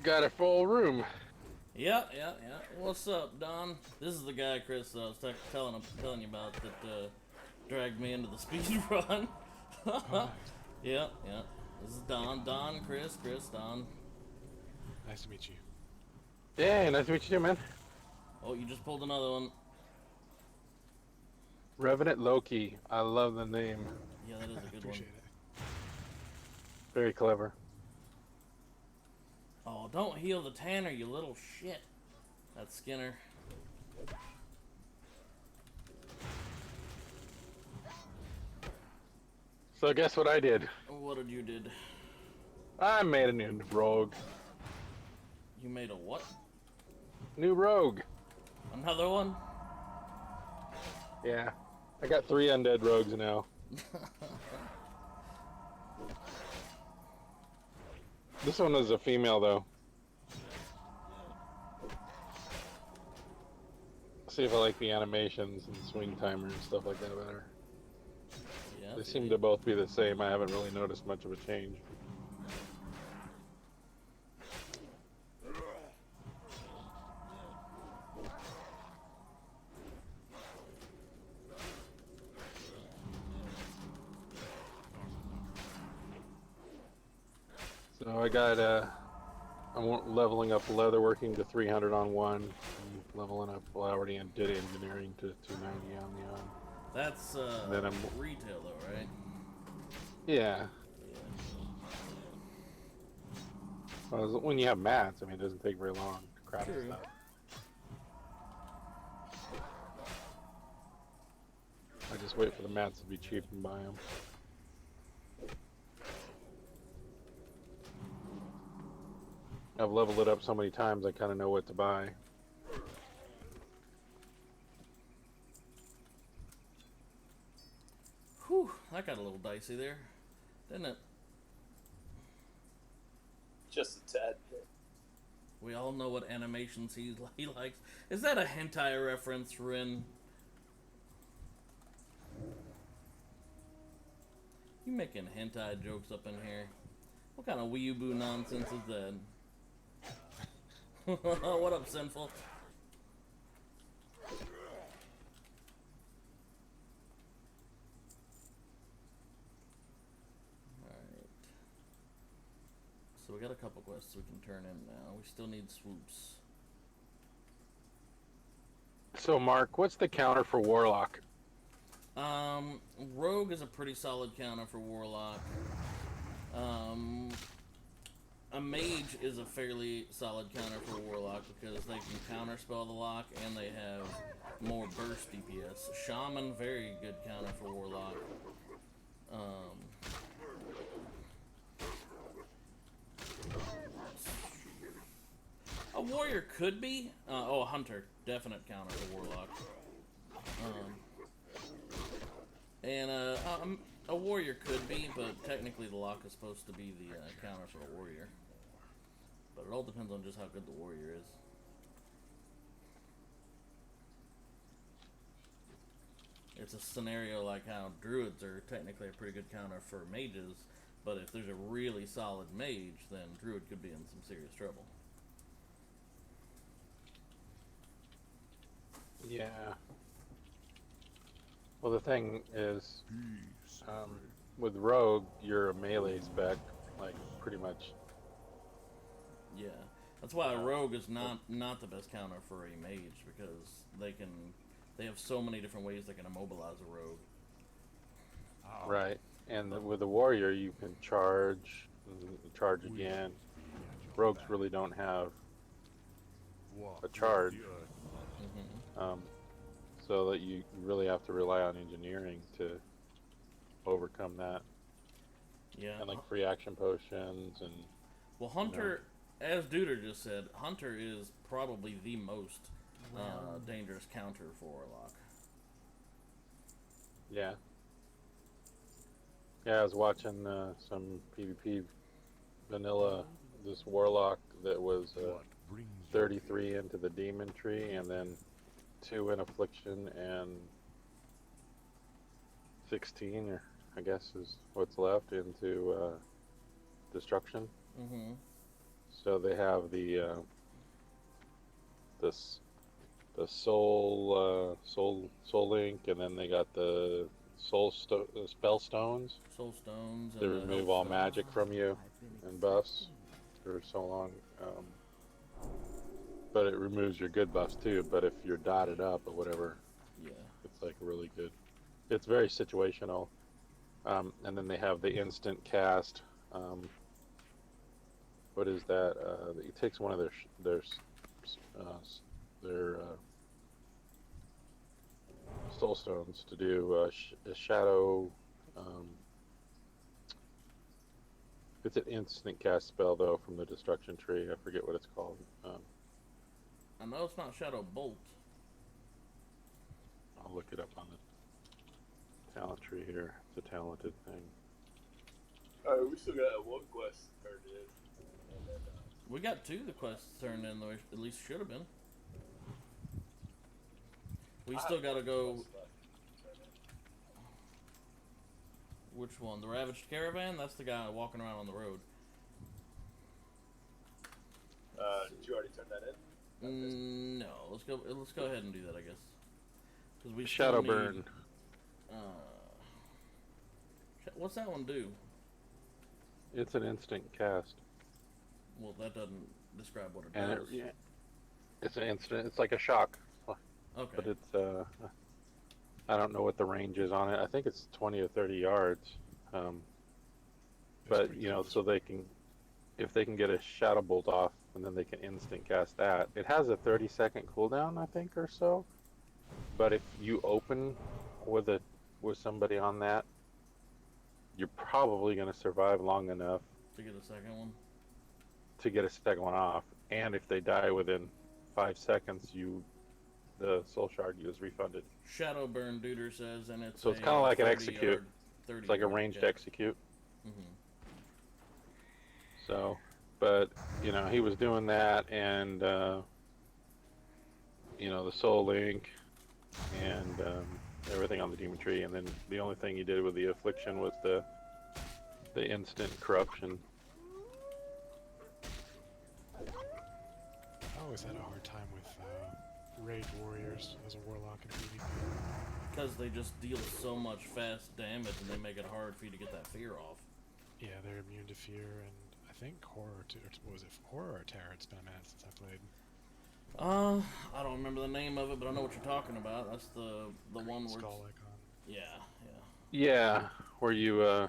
Got a full room. Yeah. What's up, Don? This is the guy, Chris, I was telling you about that dragged me into the speed run. Oh, nice. Yeah. This is Don, Chris, Don. Nice to meet you. Yeah, nice to meet you, man. Oh, you just pulled another one. Revenant Loki. I love the name. Yeah, that is a good one. Appreciate it. Very clever. Oh, don't heal the Tanner, you little shit. That's Skinner. So guess what I did? What did you did? I made a new rogue. You made a what? New rogue. Another one? Yeah. I got 3 undead rogues now. This one is a female, though. See if I like the animations and swing timer and stuff like that better. Yeah. They seem to both be the same. I haven't really noticed much of a change. So I got I'm leveling up leatherworking to 300 on one. I'm leveling up, well, I already did engineering to 290 on the other. That's Then I'm retail though, right? yeah. Well, when you have mats, I mean, it doesn't take very long to craft True. stuff. I just wait for the mats to be cheap and buy them. I've leveled it up so many times, I kind of know what to buy. Whew, that got a little dicey there, didn't it? Just a tad bit. We all know what animations he likes. Is that a hentai reference, Rin? You making hentai jokes up in here? What kind of weeaboo nonsense is that? What up, Sinful? Alright. So we got a couple quests we can turn in now. We still need swoops. So, Mark, what's the counter for Warlock? Rogue is a pretty solid counter for Warlock. A Mage is a fairly solid counter for Warlock because they can counterspell the lock and they have more burst DPS. Shaman, very good counter for Warlock. A Warrior could be. A Hunter, definite counter for Warlock. A Warrior could be, but technically the lock is supposed to be the counter for a Warrior. But it all depends on just how good the Warrior is. It's a scenario like how Druids are technically a pretty good counter for Mages, but if there's a really solid Mage, then Druid could be in some serious trouble. Yeah. Well, the thing is, with Rogue, you're a melee spec, like, pretty much. Yeah, that's why a Rogue is not the best counter for a Mage, because they have so many different ways they can immobilize a Rogue. Right. And with the Warrior, you can charge again. Rogues really don't have a charge. so that you really have to rely on engineering to overcome that. Yeah. And like free action potions and Well, Hunter, as Duder just said, Hunter is probably the most dangerous counter for Warlock. yeah. Yeah, I was watching some PvP vanilla, this Warlock that was What brings you 33 into the Demon Tree, and then 2 in Affliction, and 16, or I guess is what's left, into Destruction. Mm-hmm. So they have the soul link, and then they got the spell stones Soul Stones. to And remove all magic from you and buffs for so long. But it removes your good buffs too. But if you're dotted up or whatever, Yeah. it's like really good. It's very situational. And then they have the instant cast. What is that? It takes one of their soul stones to do a shadow. It's an instant cast spell though from the destruction tree. I forget what it's called. I know it's not Shadow Bolt. I'll look it up on the talent tree here. It's a talented thing. Alright, we still got one quest turned in. And then, We got 2 of the quests turned in, though. At least should have been. We still got to go. Which one? The Ravaged Caravan? That's the guy walking around on the road. Did you already turn that in? No. Let's go ahead and do that, I guess. Because we Shadow still need, burn. What's that one do? It's an instant cast. Well, that doesn't describe what it And does. it's an instant. It's like a shock, Okay. but it's I don't know what the range is on it. I think it's 20 or 30 yards. But you know, so they can, if they can get a shadow bolt off, and then they can instant cast that. It has a 30-second cooldown, I think, or so. But if you open with somebody on that, you're probably going to survive long enough To get a second one. to get a second one off. And if they die within 5 seconds, the soul shard is refunded. Shadow Burn, Duder says, and it's So it's kind of like an 30 execute. yard- 30 It's like a yard ranged kick. execute. Mhm. So, but you know, he was doing that, and you know, the soul link, and everything on the demon tree, and then the only thing he did with the affliction was the instant corruption. I always had a hard time with raid warriors as a warlock in PvP. Because they just deal so much fast damage and they make it hard for you to get that fear off. Yeah, they're immune to fear, and I think horror too. What was it? Horror or terror? It's been a minute since I played. I don't remember the name of it, but I know what you're talking about. That's the one where Skull it's, icon. yeah. Yeah, where you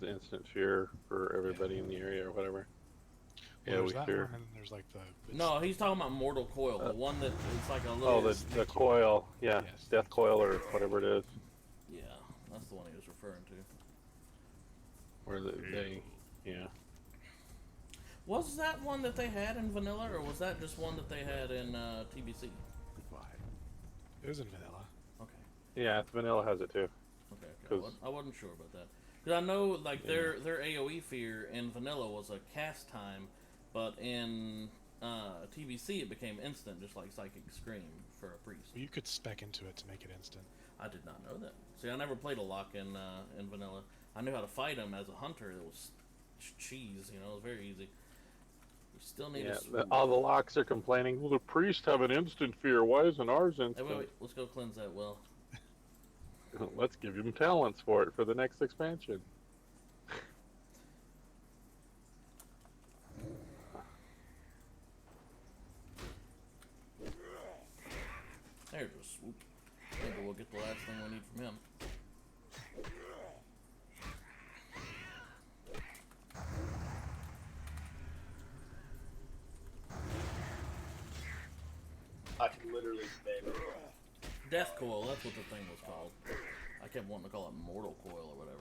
instant fear for everybody in the area or whatever. Well, Yeah, there's we that fear. one, and there's like the. No, he's talking about Mortal Coil, the one that it's like a little. Oh, the coil, yeah, Yes. death coil or whatever it is, Yeah, that's the one he was referring to. where they, yeah. Was that one that they had in vanilla, or was that just one that they had in TBC? Goodbye. It was in vanilla. Okay. Yeah, vanilla has it too. Okay. 'Cause- I wasn't sure about that. Because I know, like, their AoE fear in vanilla was a cast time, but in TBC it became instant, just like Psychic Scream for a priest. Well, you could spec into it to make it instant. I did not know that. See, I never played a lock in vanilla. I knew how to fight him as a hunter. It was cheese, you know, it was very easy. You still need Yeah, all the locks are complaining. Well, the priests have an instant fear. Why isn't ours Hey, instant? wait, let's go cleanse that well. Let's give him talents for it for the next expansion. There's a swoop. Maybe we'll get the last thing we need from him. I can literally bend. Death Coil, that's what the thing was called. I kept wanting to call it Mortal Coil or whatever.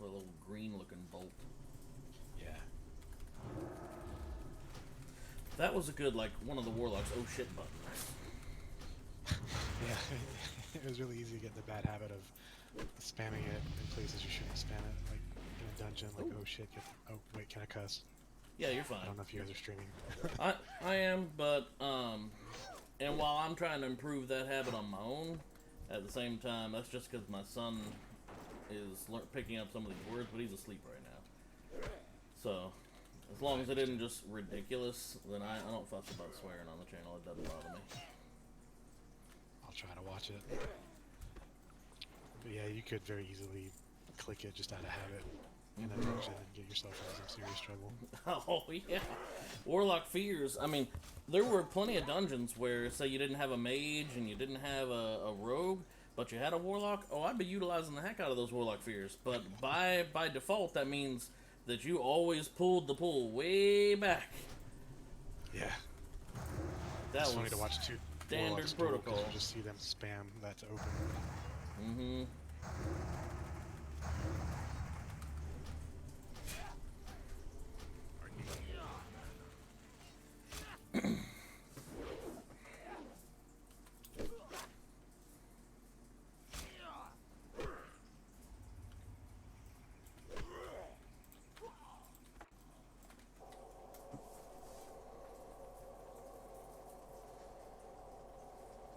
A little green looking bolt. Yeah. That was a good, like, one of the Warlock's oh shit buttons. Yeah, it was really easy to get in the bad habit of spamming it in places you shouldn't spam it, like in a dungeon, like, oh shit, oh wait, can I cuss? Yeah, you're fine. I don't know if you guys are streaming. I am, but, and while I'm trying to improve that habit on my own, at the same time, that's just because my son is picking up some of these words, but he's asleep right now. So, as long as it isn't just ridiculous, then I don't fuss about swearing on the channel. It doesn't bother me. I'll try to watch it. But yeah, you could very easily click it just out of habit in a dungeon and get yourself into some serious trouble. Oh, yeah. Warlock Fears. I mean, there were plenty of dungeons where, say, you didn't have a mage and you didn't have a rogue, but you had a warlock. Oh, I'd be utilizing the heck out of those Warlock Fears. But by default, that means that you always pulled the pull way back. Yeah. That It's was funny to watch two standard warlocks duel 'cause protocol. you just see them spam that to open. Mm-hmm.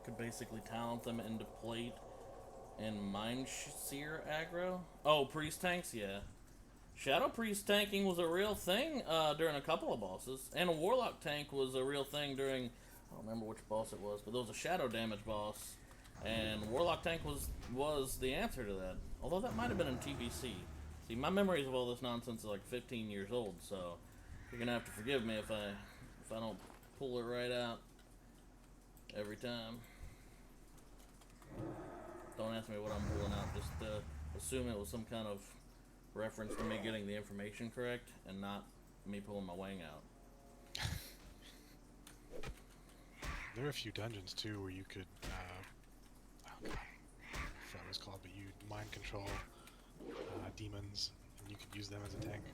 Could basically talent them into plate and Mind Seer aggro. Oh, priest tanks, yeah. Shadow priest tanking was a real thing during a couple of bosses, and a warlock tank was a real thing during, I don't remember which boss it was, but there was a shadow damage boss, and warlock tank was the answer to that. Although that might have been in TBC. See, my memories of all this nonsense are like 15 years old, so you're gonna have to forgive me if I don't pull it right out every time. Don't ask me what I'm pulling out, just assume it was some kind of reference to me getting the information correct and not me pulling my wang out. There are a few dungeons too where you could, oh god, I forgot what it was called, but you mind control demons, and you could use them as a tank.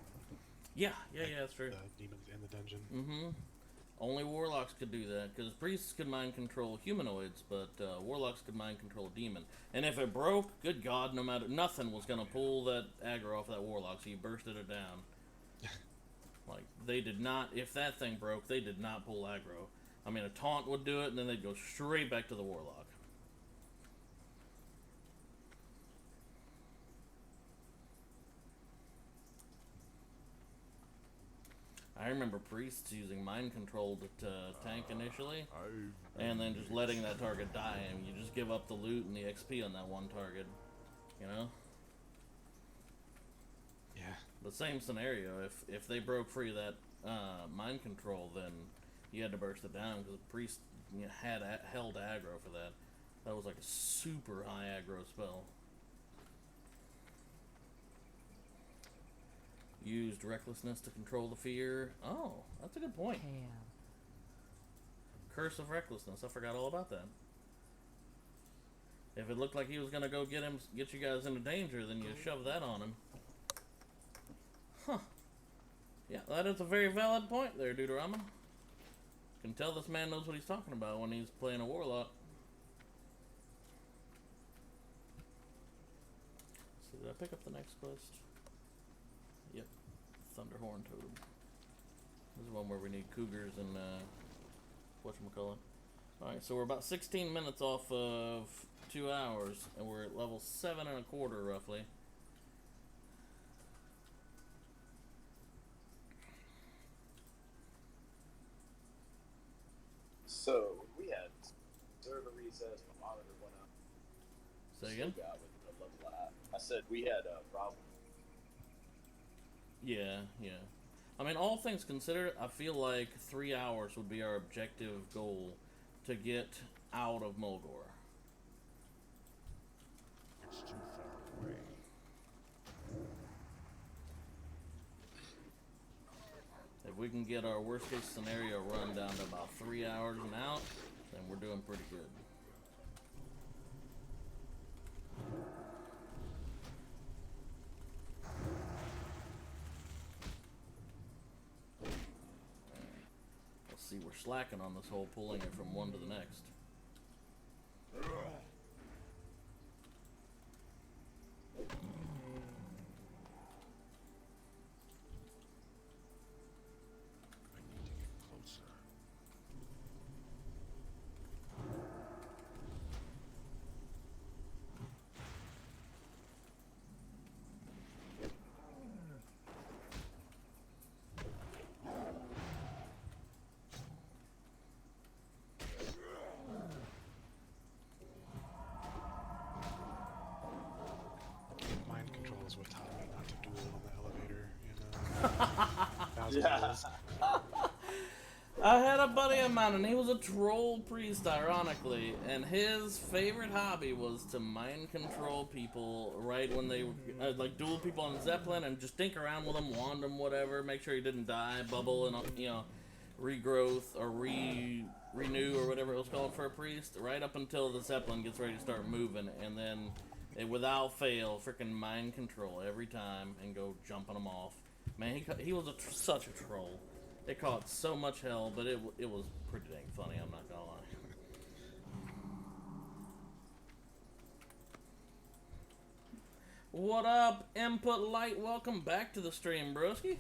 Yeah, that's true. The demons in the dungeon. Mm-hmm. Only warlocks could do that, because priests could mind control humanoids, but warlocks could mind control a demon. And if it broke, good god, nothing was gonna pull that aggro off that warlock, so you bursted it down. Like, they did not, if that thing broke, they did not pull aggro. I mean, a taunt would do it, and then they'd go straight back to the warlock. I remember priests using mind control to tank initially, and then just letting that target die, and you just give up the loot and the XP on that one target, you know? Yeah. The same scenario, if they broke free of that mind control, then you had to burst it down, because the priest held aggro for that. That was like a super high aggro spell. Used recklessness to control the fear. Oh, that's a good point. Pam. Curse of recklessness. I forgot all about that. If it looked like he was gonna go get you guys into danger, then you shove that on him. Huh. Yeah, that is a very valid point there, Deuterama. Can tell this man knows what he's talking about when he's playing a warlock. So did I pick up the next quest? Yep. Thunderhorn Totem. This is one where we need cougars and whatchamacallit. Alright, so we're about 16 minutes off of 2 hours, and we're at level 7.25 roughly. So we had server recess, my monitor went up. Say again? Still got with the level up. I said we had a problem. Yeah. I mean, all things considered, I feel like 3 hours would be our objective goal to get out of Mulgore. It's too far away. get our worst case scenario run down to about 3 hours and out, then we're doing pretty good. Let's see, we're slacking on this whole pulling it from one to the next. I need to get closer. Mind control is what taught me not to duel on the elevator in Thousand Years. I had a buddy of mine, and he was a troll priest, ironically, and his favorite hobby was to mind control people right when they, like, duel people on Zeppelin and just dink around with them, wand them, whatever, make sure he didn't die, bubble, and, you know, regrowth or renew or whatever it was called for a priest, right up until the Zeppelin gets ready to start moving, and then, without fail, freaking mind control every time and go jumping them off. Man, he was such a troll. It caused so much hell, but it was pretty dang funny, I'm not gonna lie. What up, Input Light? Welcome back to the stream, broski.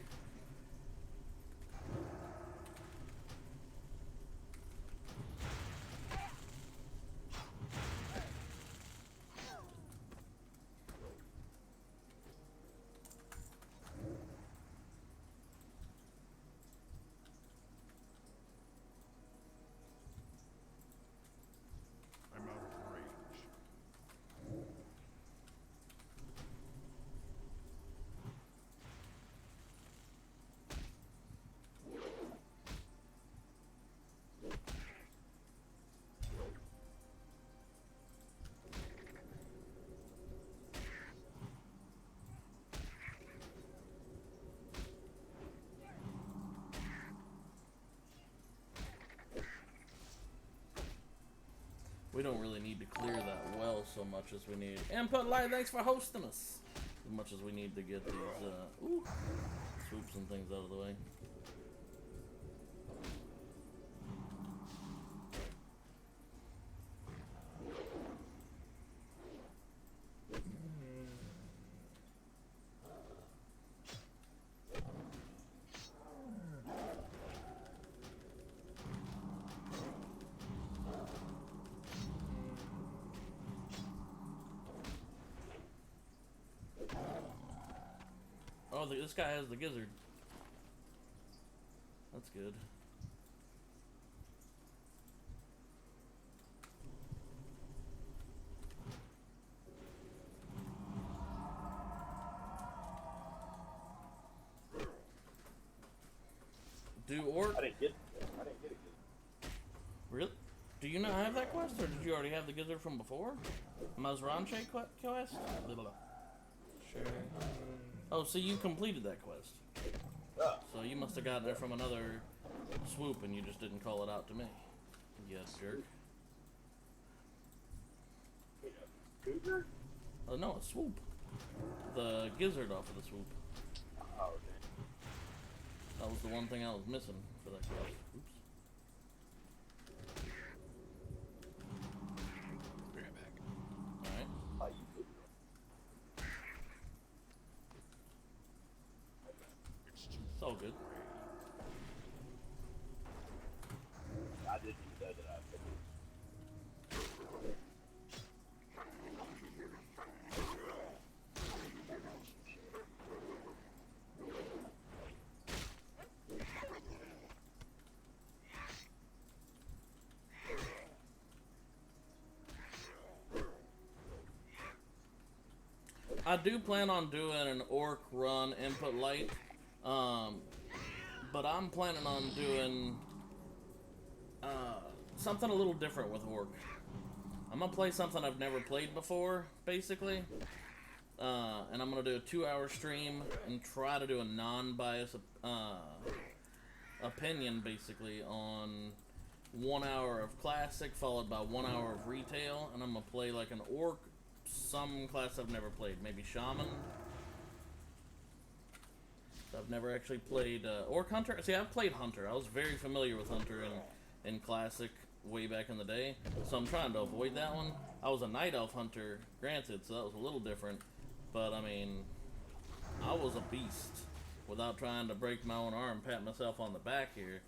I'm out of range. We don't really need to clear that well so much as we need. Input Light, thanks for hosting us. As much as we need to get these swoops and things out of the way. Oh, this guy has the gizzard. That's good. Do orc? I didn't get a gizzard. Really? Do you not have that quest, or did you already have the gizzard from before? Mazranche quest? Sure. Oh, so you completed that quest. Oh. So you must have gotten it from another swoop and you just didn't call it out to me. Yes, jerk. Cougar? Oh, no, a swoop. The gizzard off of the swoop. Oh, okay. That was the one thing I was missing for that quest. Oops. Be right back. Alright. Oh, you could. It's all good. I didn't use that, did I? I do plan on doing an orc run input light, but I'm planning on doing something a little different with orc. I'm gonna play something I've never played before, basically, and I'm gonna do a 2-hour stream and try to do a non-bias opinion basically on 1 hour of classic followed by 1 hour of retail, and I'm gonna play like an orc, some class I've never played, maybe shaman. I've never actually played orc hunter. See, I've played hunter. I was very familiar with hunter in classic way back in the day, so I'm trying to avoid that one. I was a night elf hunter, granted, so that was a little different, but I mean, I was a beast without trying to break my own arm, pat myself on the back here.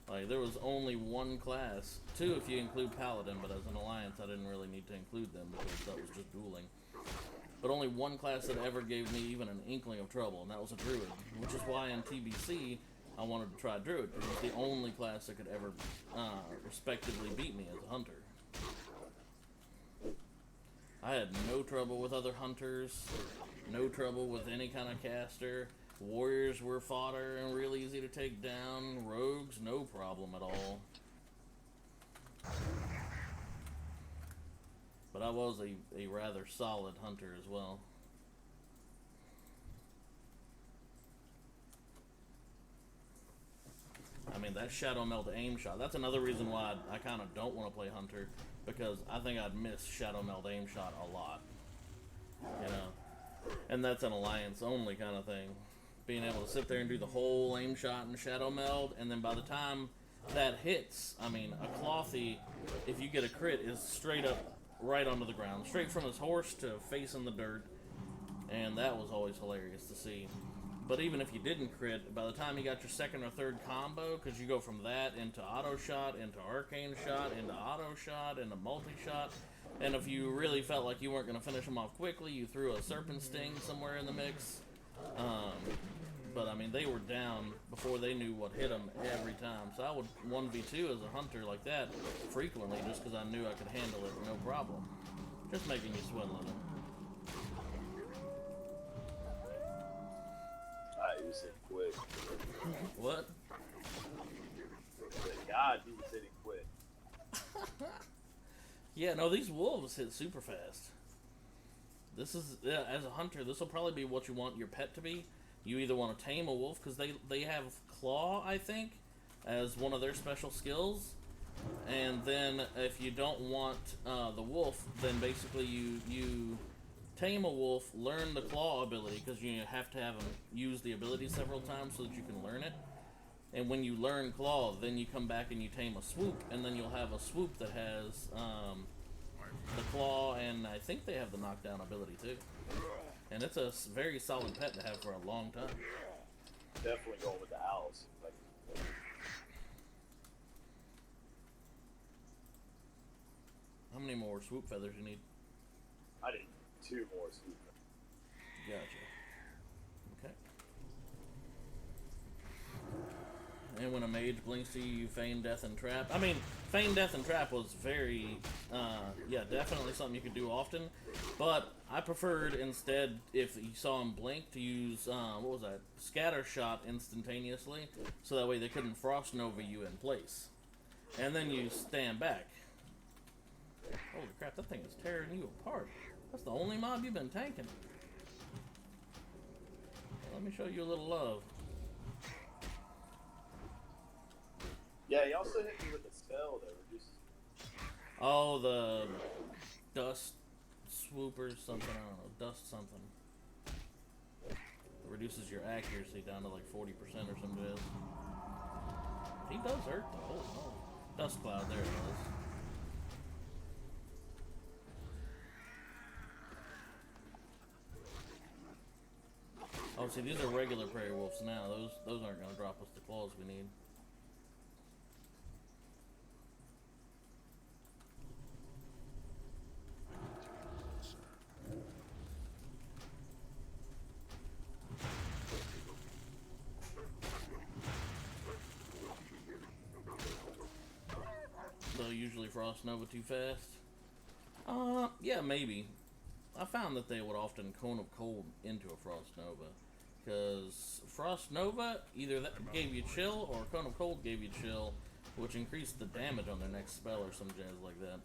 Like, there was only one class, two if you include paladin, but as an alliance I didn't really need to include them because that was just dueling. But only one class that ever gave me even an inkling of trouble, and that was a druid, which is why in TBC I wanted to try druid, because it was the only class that could ever respectively beat me as a hunter. I had no trouble with other hunters, no trouble with any kind of caster. Warriors were fodder and real easy to take down. Rogues, no problem at all. But I was a rather solid hunter as well. I mean, that Shadow Meld aim shot, that's another reason why I kind of don't want to play hunter, because I think I'd miss Shadow Meld aim shot a lot. You know? And that's an alliance only kind of thing. Being able to sit there and do the whole aim shot and Shadow Meld, and then by the time that hits, I mean, a Clothy, if you get a crit, is straight up right onto the ground, straight from his horse to face in the dirt, and that was always hilarious to see. But even if you didn't crit, by the time you got your second or third combo, because you go from that into auto shot, into arcane shot, into auto shot, into multi-shot, and if you really felt like you weren't going to finish them off quickly, you threw a Serpent Sting somewhere in the mix. But I mean, they were down before they knew what hit them every time. So I would 1v2 as a hunter like that frequently, just because I knew I could handle it no problem. Just making you swindling it. He was hitting quick. What? God, he was hitting quick. Yeah, no, these wolves hit super fast. This is, yeah, as a hunter, this will probably be what you want your pet to be. You either want to tame a wolf, because they have claw, I think, as one of their special skills. And then if you don't want the wolf, then basically you tame a wolf, learn the claw ability, because you have to have them use the ability several times so that you can learn it. And when you learn claw, then you come back and you tame a swoop, and then you'll have a swoop that has the claw, and I think they have the knockdown ability too. And it's a very solid pet to have for a long time. Definitely going with the owls. Like, How many more swoop feathers you need? I need 2 more swoop. Gotcha. Okay. And when a mage blinks to you, you feign death and trap. I mean, feign death and trap was very, yeah, definitely something you could do often. But I preferred instead, if you saw him blink, to use, what was that? Scatter shot instantaneously, so that way they couldn't frost nova you in place. And then you stand back. Holy crap, that thing is tearing you apart. That's the only mob you've been tanking. Let me show you a little love. Yeah, he also hit me with a spell that reduces. Oh, the dust swoopers, something, I don't know, dust something. It reduces your accuracy down to like 40% or something. It is. He does hurt though. Holy moly. Dust cloud, there it is. Oh, see, these are regular prairie wolves now. Those aren't going to drop us the claws we need. They'll usually frost nova too fast. Yeah, maybe. I found that they would often cone of cold into a frost nova, because frost nova either that gave you chill or cone of cold gave you chill, which increased the damage on their next spell or some jazz like that.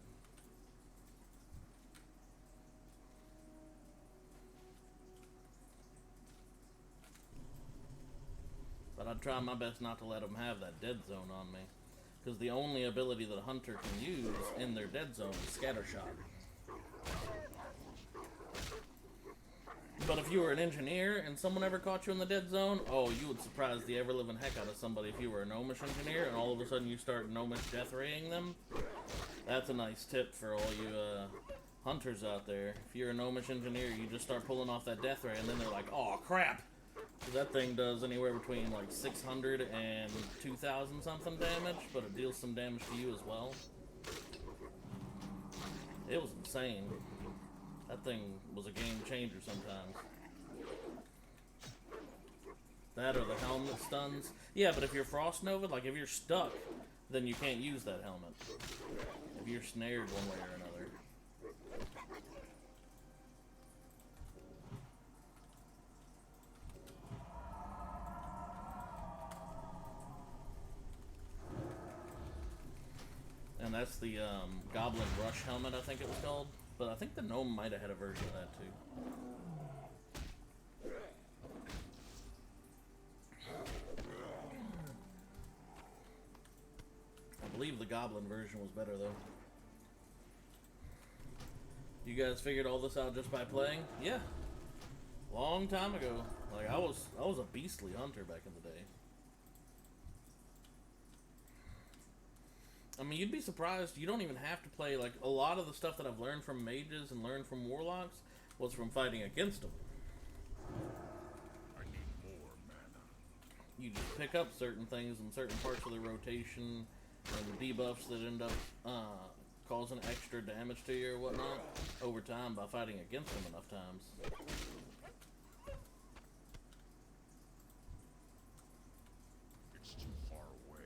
But I I'd try my best not to let them have that dead zone on me. Because the only ability that a hunter can use in their dead zone is scattershot. But if you were an engineer and someone ever caught you in the dead zone, oh, you would surprise the ever-living heck out of somebody if you were a gnomish engineer and all of a sudden you start gnomish death raying them. That's a nice tip for all you hunters out there. If you're a gnomish engineer, you just start pulling off that death ray and then they're like, oh crap! 'Cause that thing does anywhere between like 600 and 2,000 something damage, but it deals some damage to you as well. It was insane. That thing was a game changer sometimes. That or the helmet stuns. Yeah, but if you're Frost Nova, like if you're stuck, then you can't use that helmet. If you're snared one way or another. And that's the Goblin Rush helmet, I think it was called. But I think the gnome might have had a version of that too. I believe the Goblin version was better though. You guys figured all this out just by playing? Yeah. Long time ago. Like I was a beastly hunter back in the day. I mean, you'd be surprised. You don't even have to play, like, a lot of the stuff that I've learned from mages and learned from warlocks was from fighting against them. I need more mana. You just pick up certain things in certain parts of the rotation and debuffs that end up causing extra damage to you or whatnot over time by fighting against them enough times. It's too far away.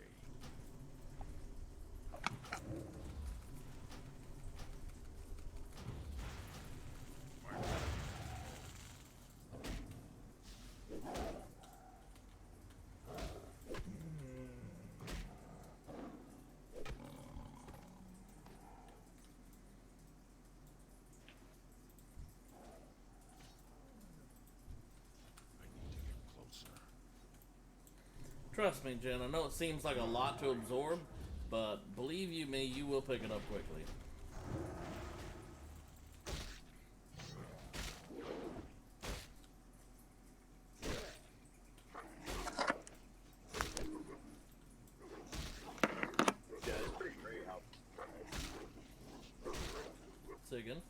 Trust me, Jen, I know it seems like a lot to absorb, but believe you me, you will pick it up quickly. Yeah, it's pretty great how. Say again?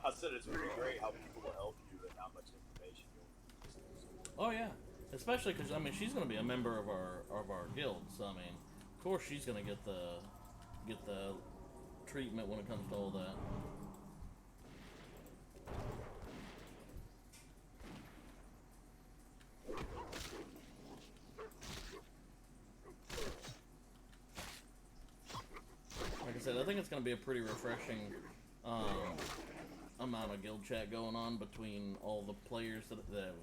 I said it's pretty great how people will help you and how much information you'll. Oh yeah, especially because I mean she's gonna be a member of our guild, so I mean, of course she's gonna get the treatment when it comes to all that. Like I said, I think it's gonna be a pretty refreshing amount of guild chat going on between all the players that have.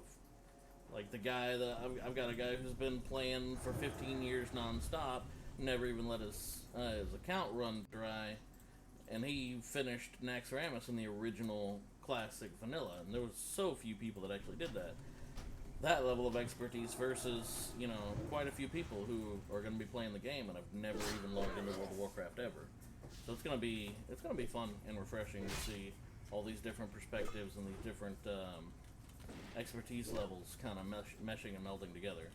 Like the guy that I've got a guy who's been playing for 15 years non-stop, never even let his account run dry, and he finished Naxxramas in the original classic vanilla, and there was so few people that actually did that. That level of expertise versus, you know, quite a few people who are going to be playing the game and have never even logged into World of Warcraft ever. So it's gonna be fun and refreshing to see all these different perspectives and these different expertise levels kind of meshing and melding together.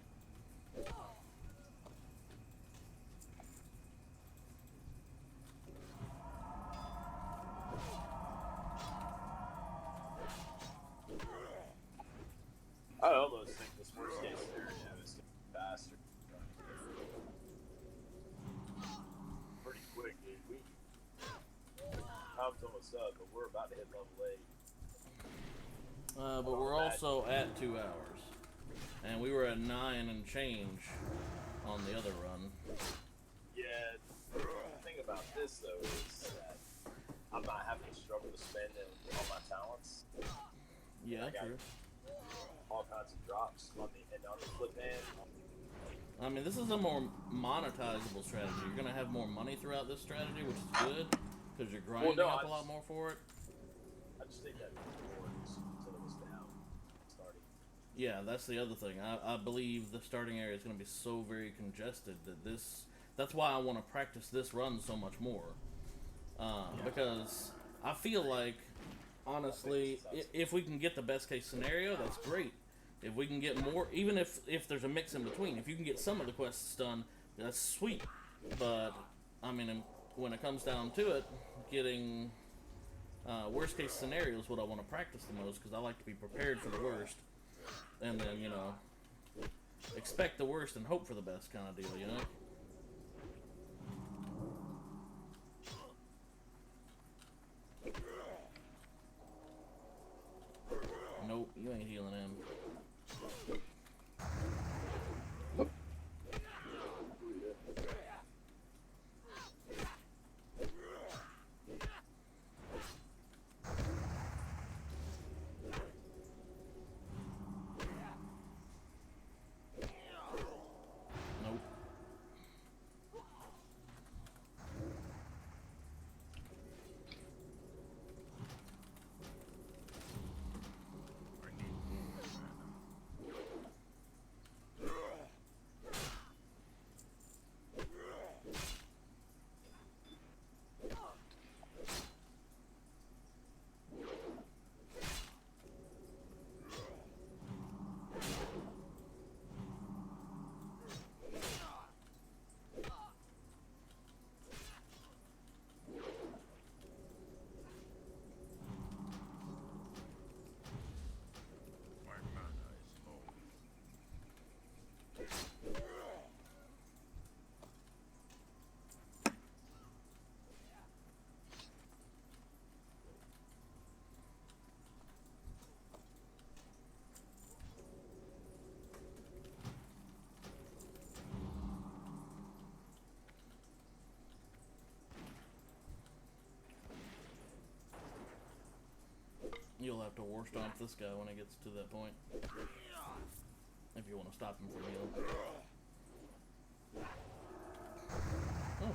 I almost think this worst case scenario is going to be faster. Pretty quick, dude. Time's almost up, but we're about to hit level 8. But we're also at 2 hours, and we were at 9 and change on the other run. Yeah, the thing about this though is that I'm not having to struggle to spend all my talents. Yeah, I got true. all kinds of drops on the flip hand. I mean, this is a more monetizable strategy. You're gonna have more money throughout this strategy, which is good because you're grinding up a lot more for it. I just think that before until it was down starting. Yeah, that's the other thing. I believe the starting area is going to be so very congested that that's why I want to practice this run so much more. Because I feel like, honestly, if we can get the best case scenario, that's great. If we can get more, even if there's a mix in between, if you can get some of the quests done, that's sweet. But, I mean, when it comes down to it, getting worst case scenario is what I want to practice the most, because I like to be prepared for the worst. And then, you know, expect the worst and hope for the best kind of deal, you know? Nope, you ain't healing him. Nope. You'll have to war stomp this guy when it gets to that point. If you want to stop him from healing. Oh,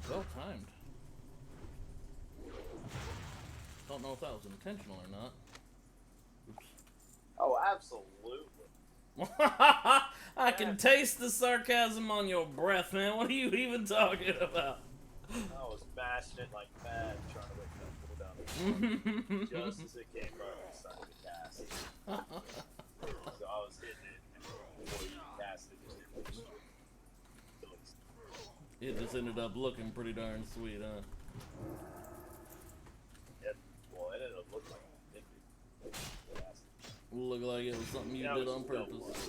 well timed. Don't know if that was intentional or not. Oops. Oh, absolutely. I can taste the sarcasm on your breath, man. What are you even talking about? I was mashing it like mad, trying to wait for that cooldown. Just as it came up, I started to cast. So I was hitting it, and before you cast it, just hit it straight. It just ended up looking pretty darn sweet, huh? Well, it ended up looking like it did. Look like it was something you Yeah, did it was on well purpose.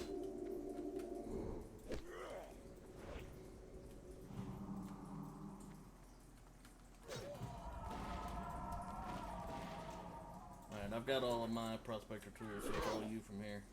Alright, I've got all of my prospector tools, so it's all you from here.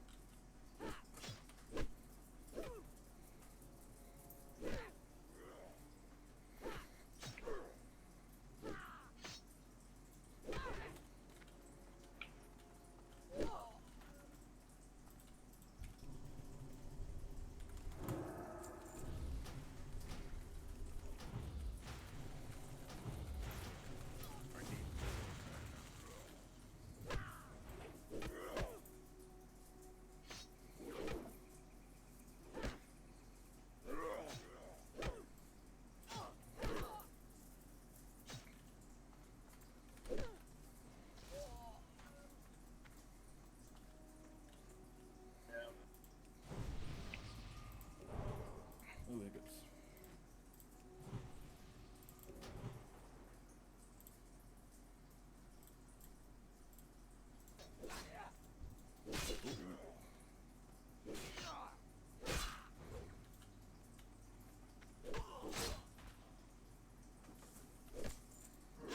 Ooh, hiccups.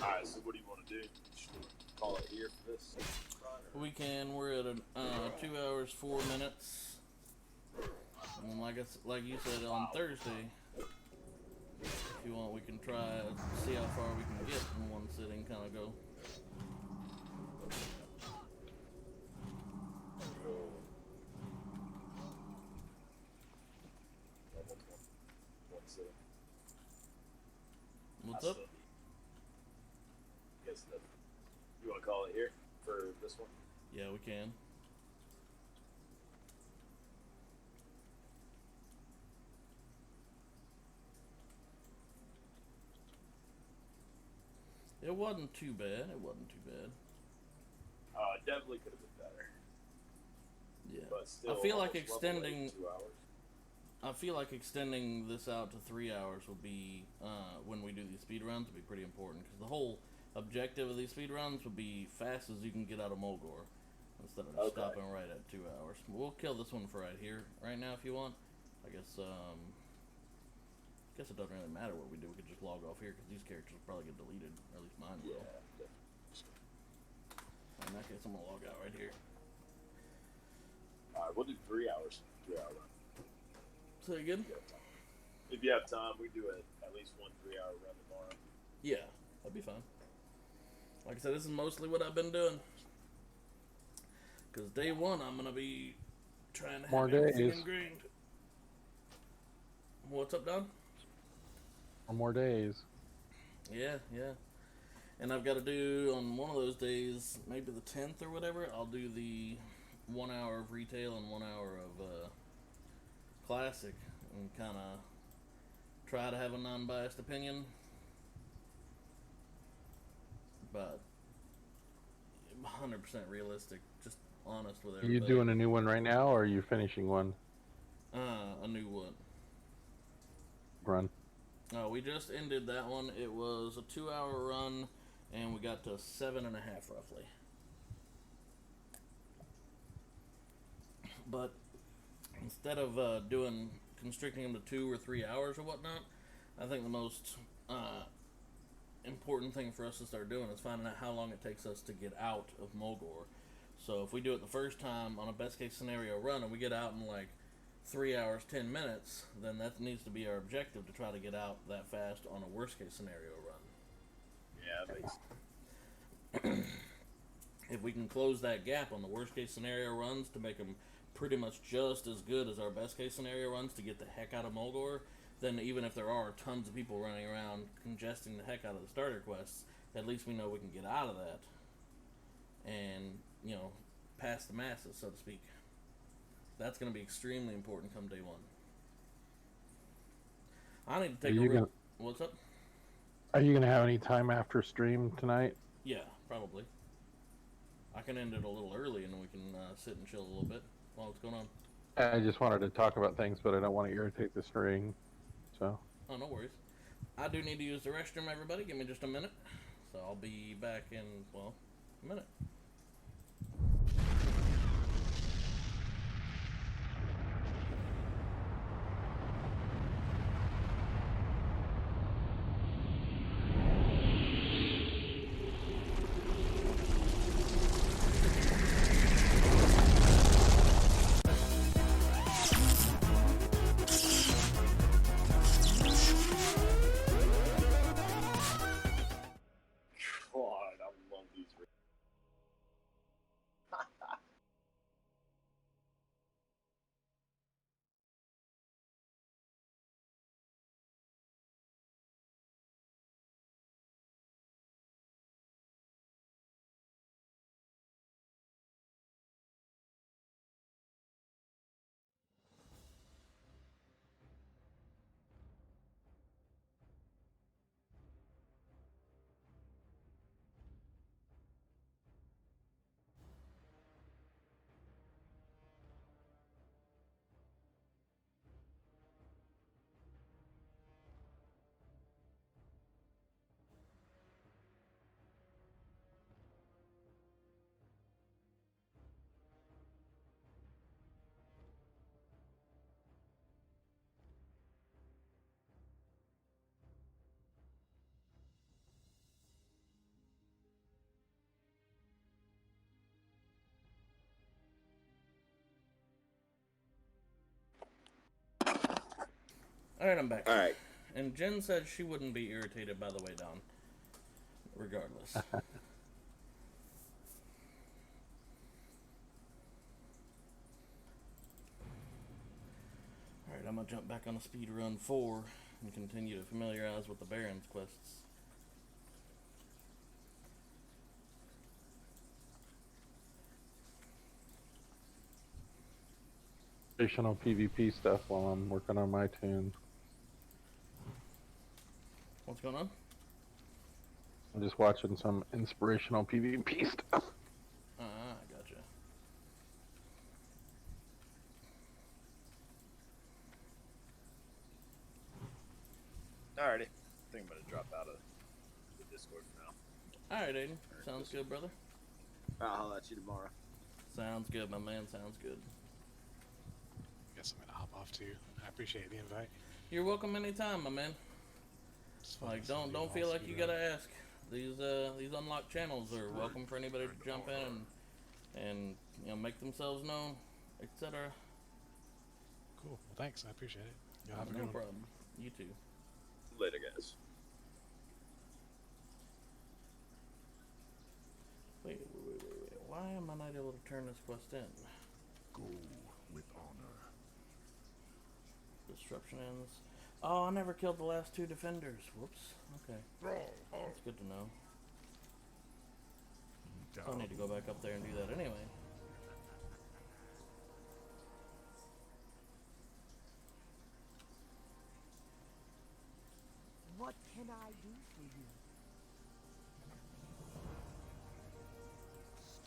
Alright, so what do you want to do? Should we call it here for this? We can. We're at 2 hours 4 minutes. And then like you said on Thursday, if you want, we can try see how far we can get in one sitting. Kind of go. What's up? Yes, you want to call it here for this one? Yeah, we can. It wasn't too bad. It wasn't too bad. It definitely could have been better. Yeah. But still, I feel like almost level extending. 8, 2 hours. I feel like extending this out to 3 hours will be, when we do these speed runs, will be pretty important, because the whole objective of these speed runs will be fast as you can get out of Mulgore, instead of stopping right at 2 hours. We'll kill this one for right here, right now, if you want. I guess it doesn't really matter what we do. We could just log off here, because these characters will probably get deleted, or at least mine will. In that case, I'm gonna log out right here. Alright, we'll do 3 hours. 3 hour run. Say again? If you have time, we do at least 1 3-hour run tomorrow. Yeah, that'd be fine. Like I said, this is mostly what I've been doing. Because day one, I'm going to be trying to have everything ingrained. What's up, Don? 4 more days. Yeah. And I've got to do, on one of those days, maybe the 10th or whatever, I'll do the 1 hour of retail and 1 hour of classic, and kind of try to have a non-biased opinion, but 100% realistic, just honest with everybody. Are you doing a new one right now, or are you finishing one? A new one. Run. No, we just ended that one. It was a 2 hour run, and we got to 7.5 roughly. But instead of constricting them to 2 or 3 hours or whatnot, I think the most important thing for us to start doing is finding out how long it takes us to get out of Mulgore. So if we do it the first time on a best case scenario run and we get out in like 3 hours 10 minutes, then that needs to be our objective, to try to get out that fast on a worst case scenario run. Yeah, that makes sense. If we can close that gap on the worst case scenario runs to make them pretty much just as good as our best case scenario runs to get the heck out of Mulgore, then even if there are tons of people running around congesting the heck out of the starter quests, at least we know we can get out of that and, pass the masses, so to speak. That's going to be extremely important come day one. I need to take a real... What's up? Are you going to have any time after stream tonight? Yeah, probably. I can end it a little early and we can sit and chill a little bit while it's going on. I just wanted to talk about things, but I don't want to irritate the stream, so. Oh, no worries. I do need to use the restroom, everybody. Give me just a minute. So I'll be back in, a minute. God, I love these. Alright, I'm back. Alright. And Jen said she wouldn't be irritated by the way down. Regardless. Alright, I'm gonna jump back on a speed run 4 and continue to familiarize with the Barrens quests. Additional PvP stuff while I'm working on my tune. What's going on? I'm just watching some inspirational PvP stuff. Gotcha. Alrighty. I think I'm gonna drop out of the Discord for now. Alright, Aiden. Sounds good, brother. I'll holler at you tomorrow. Sounds good, my man. Sounds good. Guess I'm gonna hop off too. I appreciate the invite. You're welcome anytime, my man. It's fun Like, to see don't all feel like speed you run. gotta ask. These unlocked channels are welcome for anybody to jump in and you know make themselves known, etc. Cool. Well, thanks. I appreciate it. Y'all have a No good one. problem. You too. Later, guys. Wait. Why am I not able to turn this quest in? Go with honor. Disruption ends. Oh, I never killed the last 2 defenders. Whoops. Okay. That's good to know. I'll need to go back up there and do that anyway. What can I do for you?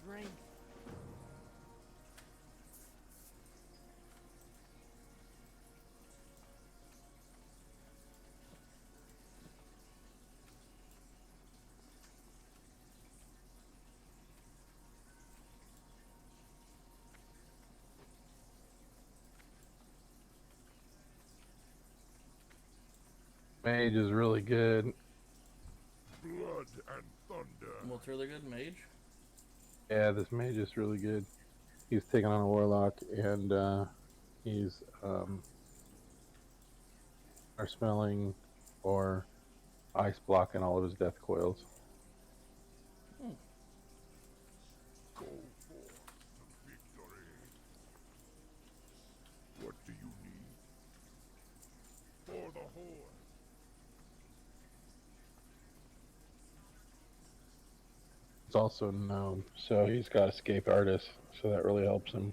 Strength. Mage is really good. Blood and thunder. What's really good, mage? Yeah, this mage is really good. He's taking on a warlock, and he's are smelling or ice blocking all of his death coils. Go forth to victory. What do you need? For the Horde. He's also gnome, so he's got escape artist, so that really helps him.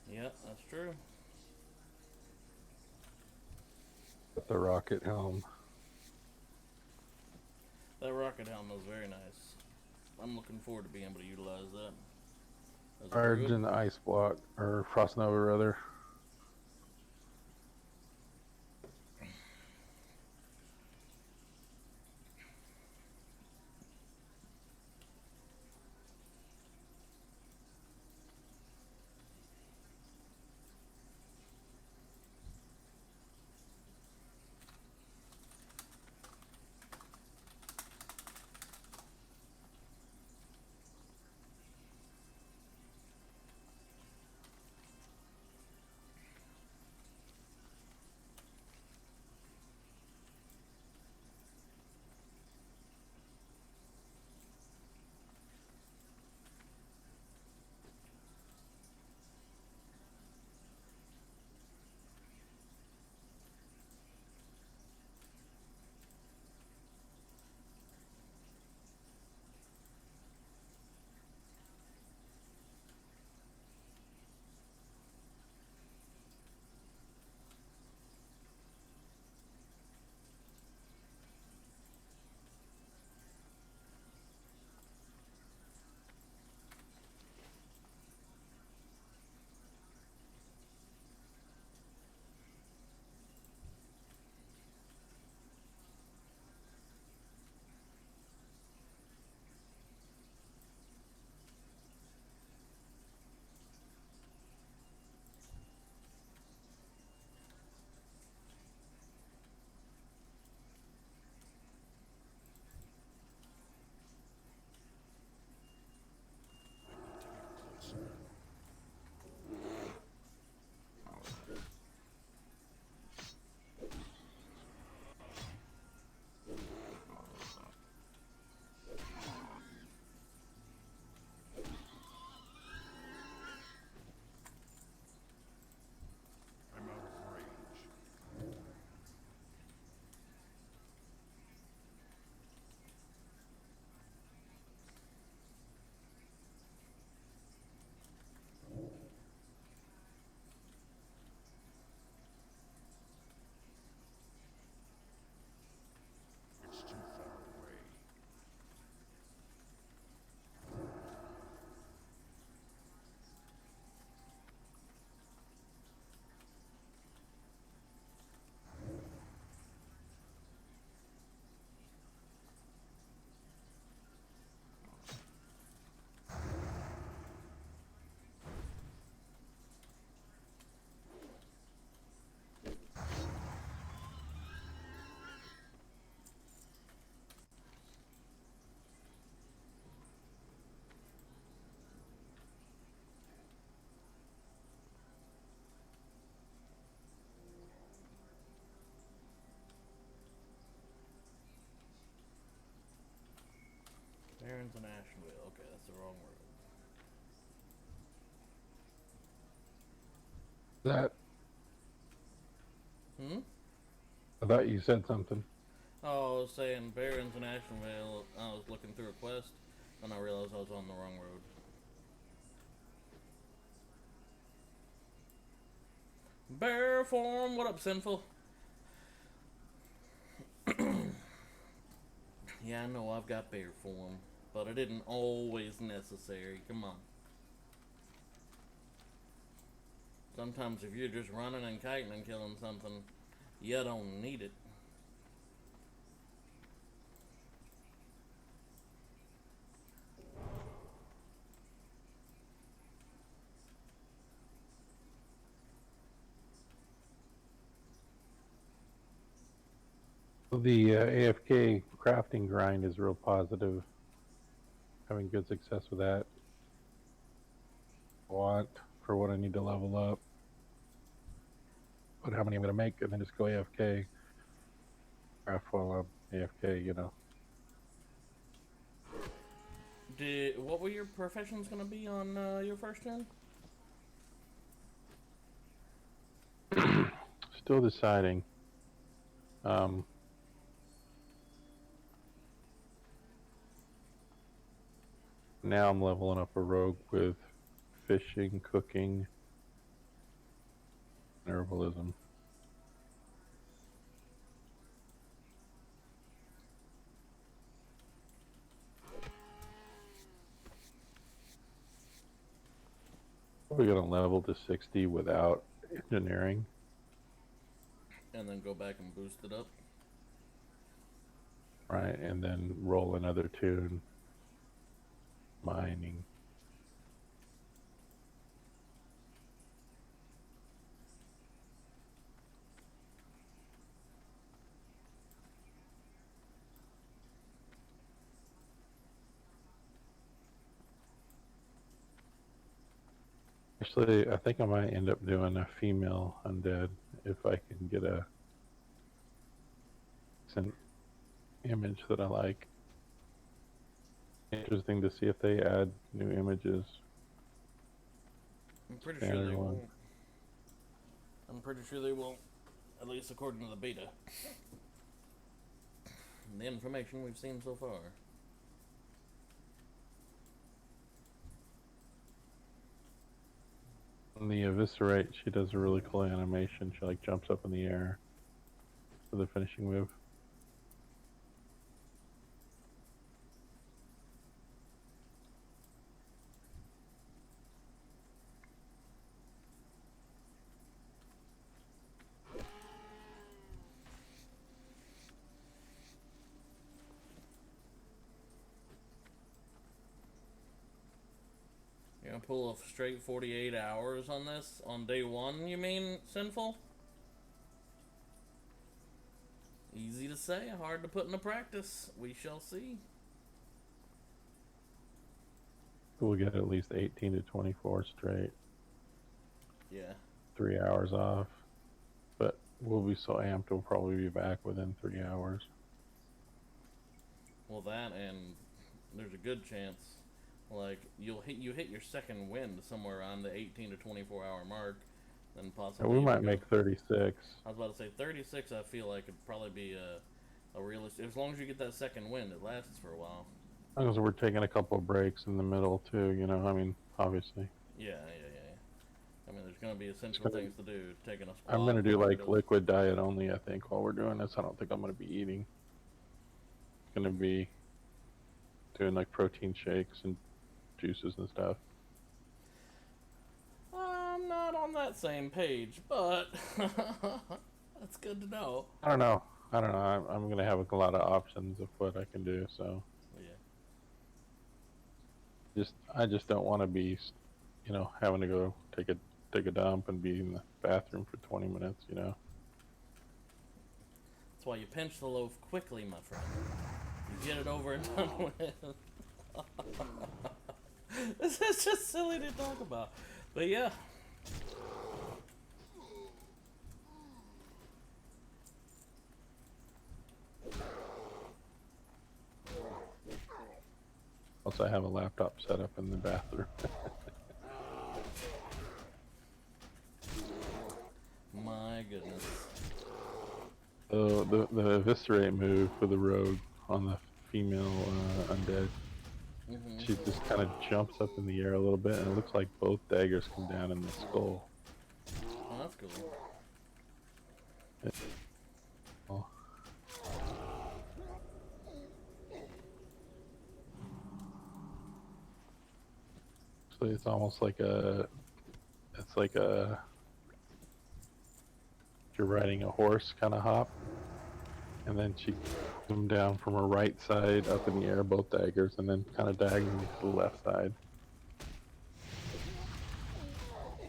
Yeah, that's true. With the rocket helm. That rocket helm is very nice. I'm looking forward to being able to utilize that. As a Charge druid. and ice block, or frost nova rather. that's the wrong That road. Hmm? I thought you said something. Oh, I was saying Barrens in Ashtonville. I was looking through a quest, and I realized I was on the wrong road. Bear form, what up, Sinful? Yeah, I know I've got bear form, but it isn't always necessary. Come on. Sometimes if you're just running and kiting and killing something, you don't need it. The AFK crafting grind is real positive. Having good success with that. Want for what I need to level up. But how many I'm gonna make and then just go AFK. Craft while I'm AFK, you know. What were your professions gonna be on your first gen? Still deciding. Now I'm leveling up a rogue with fishing, cooking, and herbalism. We're gonna level to 60 without engineering. And then go back and boost it up. Right, and then roll another tune. Mining. Actually, I think I might end up doing a female undead if I can get a decent image that I like. Interesting to see if they add new images. I'm pretty sure Standard they one. won't. I'm pretty sure they won't, at least according to the beta. And the information we've seen so far. On the eviscerate, she does a really cool animation. She like jumps up in the air for the finishing move. You're gonna pull a straight 48 hours on this? On day one, you mean, Sinful? Easy to say, hard to put into practice. We shall see. We'll get at least 18 to 24 straight. Yeah. 3 hours off. But we'll be so amped we'll probably be back within 3 hours. Well, that, and there's a good chance, like, you hit your second wind somewhere around the 18 to 24 hour mark, then possibly. We might make 36. I was about to say 36. I feel like it'd probably be a realistic. As long as you get that second wind, it lasts for a while. As long as we're taking a couple of breaks in the middle too, you know. I mean, obviously. Yeah. I mean, there's gonna be essential things to do. Taking a squat. I'm gonna do like burritos. liquid diet only. I think while we're doing this, I don't think I'm gonna be eating. Gonna be doing like protein shakes and juices and stuff. I'm not on that same page, but that's good to know. I don't know. I'm gonna have a lot of options of what I can do. So Yeah. I just don't want to be, you know, having to go take a dump and be in the bathroom for 20 minutes. You know. That's why you pinch the loaf quickly, my friend. You get it over and done with. This is just silly to talk about. But yeah. I'll Plus, I have a laptop set up in the bathroom. My goodness. So the eviscerate move for the rogue on the female undead, Mm-hmm. she just kind of jumps up in the air a little bit, and it looks like both daggers come down in the skull. Oh, that's cool. Oh. So it's almost like it's like you're riding a horse kind of hop, and then she comes down from her right side up in the air, both daggers, and then kind of diagonally to the left side.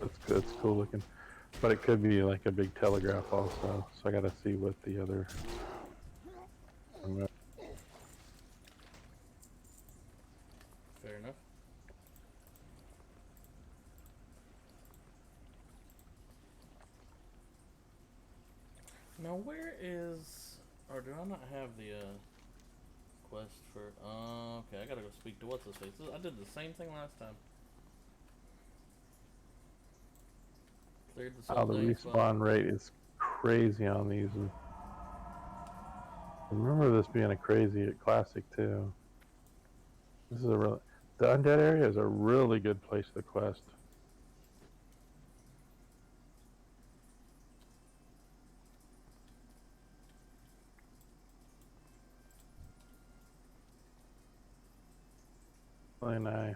That's good. It's cool looking, but it could be like a big telegraph also. So I got to see what the other. Fair enough. Now where is, or do I not have the quest for? Okay, I gotta go speak to what's his face. I did the same thing last time. Cleared the Oh, the soul day respawn spot. rate is crazy on these. And I remember this being a crazy at Classic too. This is a real. The undead area is a really good place to quest. Really nice.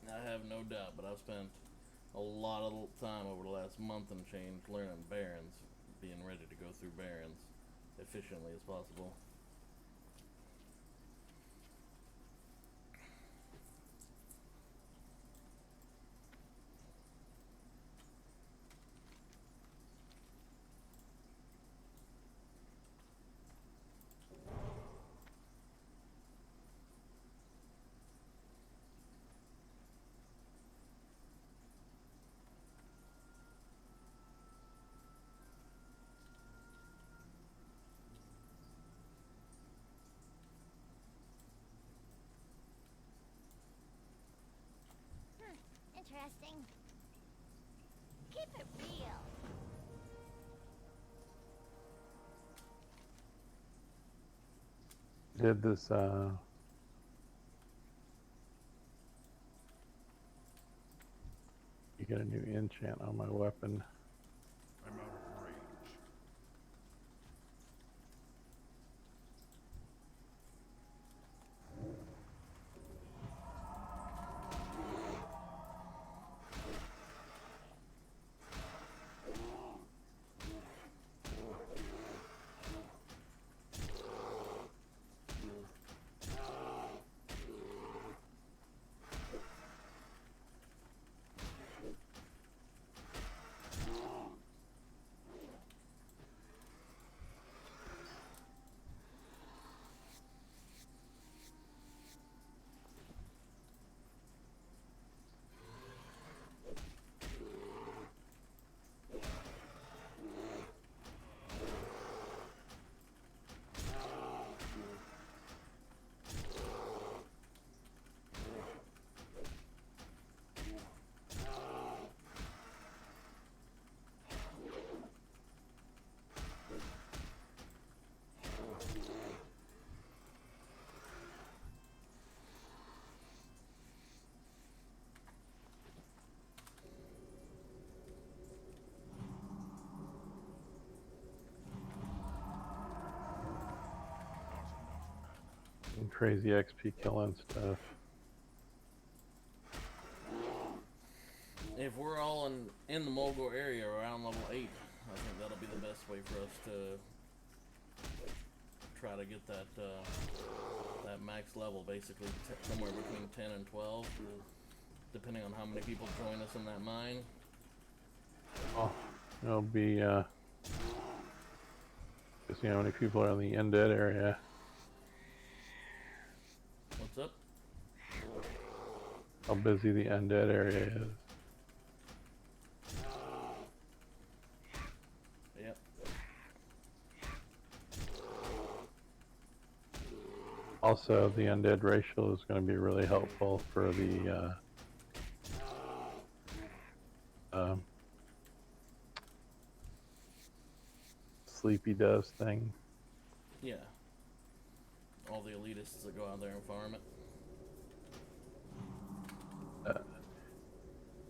I have no doubt, but I've spent a lot of time over the last month and change learning Barrens, being ready to go through Barrens efficiently as possible. Interesting. Keep it real. Did this you get a new enchant on my weapon. I'm out of range. Some crazy XP killing stuff. If we're all in the Mulgore area around level 8, I think that'll be the best way for us to try to get that that max level, basically somewhere between 10 and 12, depending on how many people join us in that mine. Oh, it'll be just see how many people are in the undead area. What's up? How busy the undead area is. Yep. Also, the undead racial is going to be really helpful for the sleepy doves thing. Yeah. All the elitists that go out there and farm it.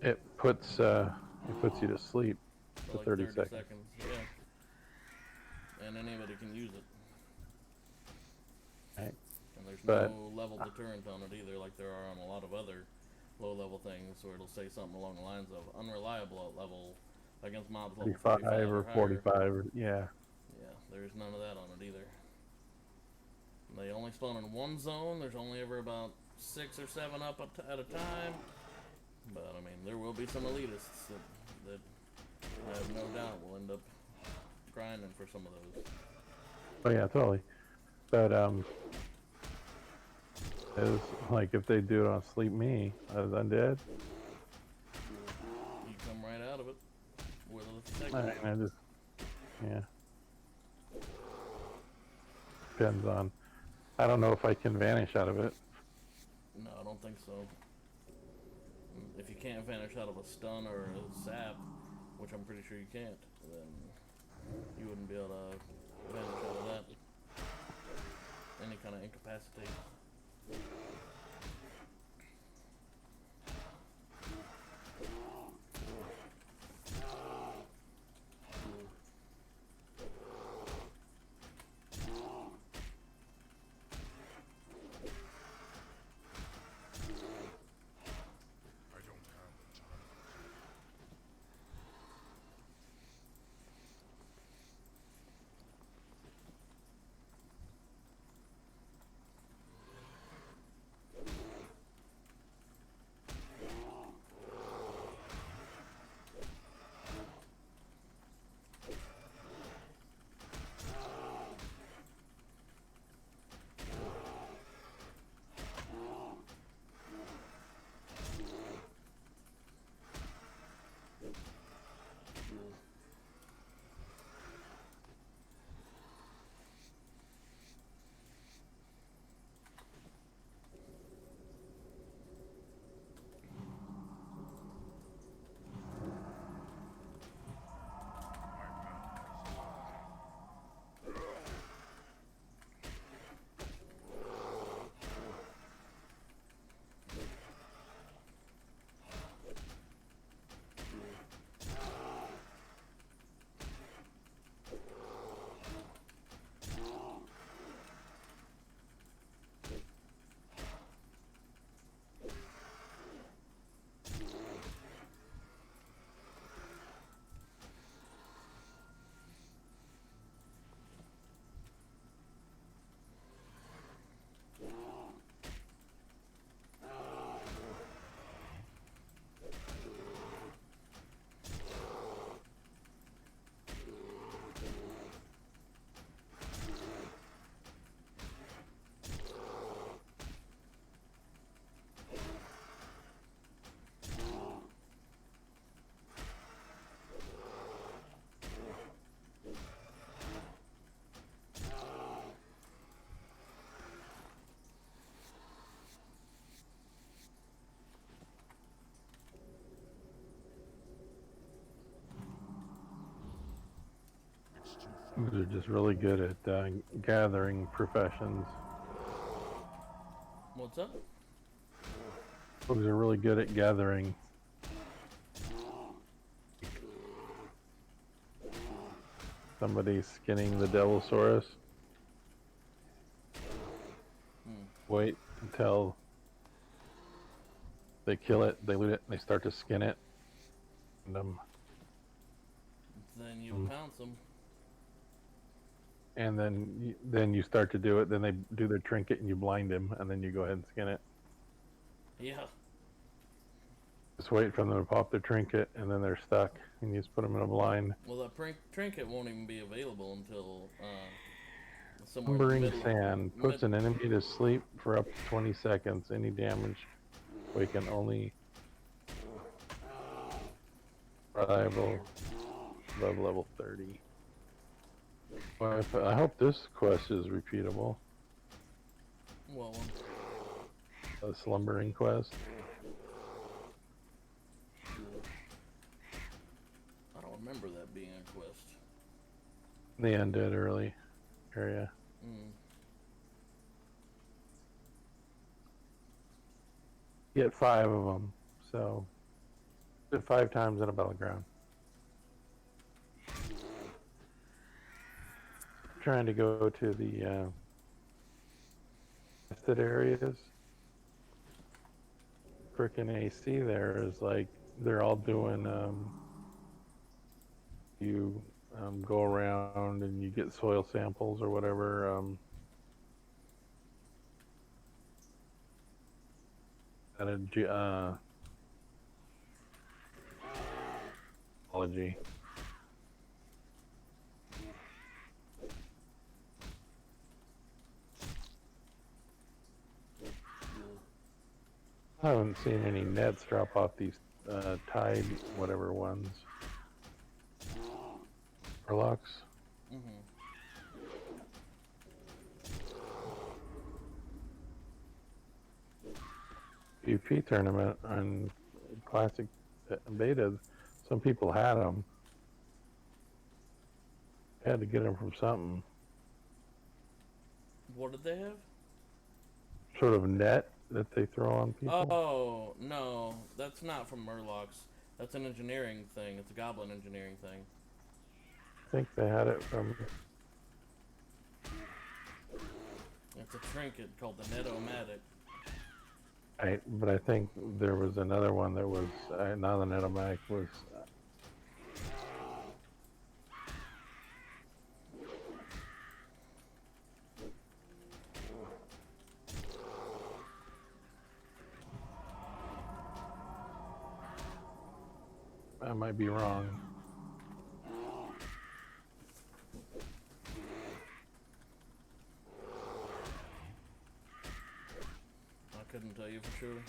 It puts you to sleep For for like 30 seconds. Yeah. And anybody can use it. Right. And there's But- no level deterrent on it either, like there are on a lot of other low-level things, where it'll say something along the lines of unreliable at level against mobs level 35 or higher. 45, or, yeah. Yeah, there's none of that on it either. They only spawn in one zone. There's only ever about 6 or 7 up at a time. But I mean, there will be some elitists that I have no doubt will end up grinding for some of those. Oh yeah, totally. But is like if they do it on Sleep Me as undead, You come right out of it. With a I just yeah. Depends on. I don't know if I can vanish out of it. No, I don't think so. If you can't vanish out of a stun or a sap, which I'm pretty sure you can't, then you wouldn't be able to vanish out of that. Any kind of incapacitate. I don't have the time. They're just really good at gathering professions. What's up? Those are really good at gathering. Somebody's skinning the Devilsaurus. Wait until they kill it, they loot it, and they start to skin it. And, Then you pounce them. and then you start to do it. Then they do their trinket, and you blind him, and then you go ahead and skin it. Yeah. Just wait for them to pop their trinket, and then they're stuck, and you just put them in a blind. Well, that trinket won't even be available until somewhere in the Slumbering middle. Sand puts an enemy to sleep for up to 20 seconds. Any damage waken only reliable above level 30. Well, I hope this quest is repeatable. What one? The slumbering quest. I don't remember that being a quest. The undead early area. Mm. Get 5 of them, so did 5 times in a battleground. Trying to go to the tested areas. Frickin' AC there is like they're all doing. You go around and you get soil samples or whatever. At a geology. I haven't seen any nets drop off these tide whatever ones. Warlocks. Mm-hmm. PvP tournament on classic beta. Some people had them. Had to get them from something. What did they have? Sort of net that they throw on people. Oh, no. That's not from Murlocs. That's an engineering thing. It's a goblin engineering thing. I think they had it from. It's a trinket called the Net-O-Matic. Right, but I think there was another one that was not the Netomac was. I might be wrong. I couldn't tell you for sure.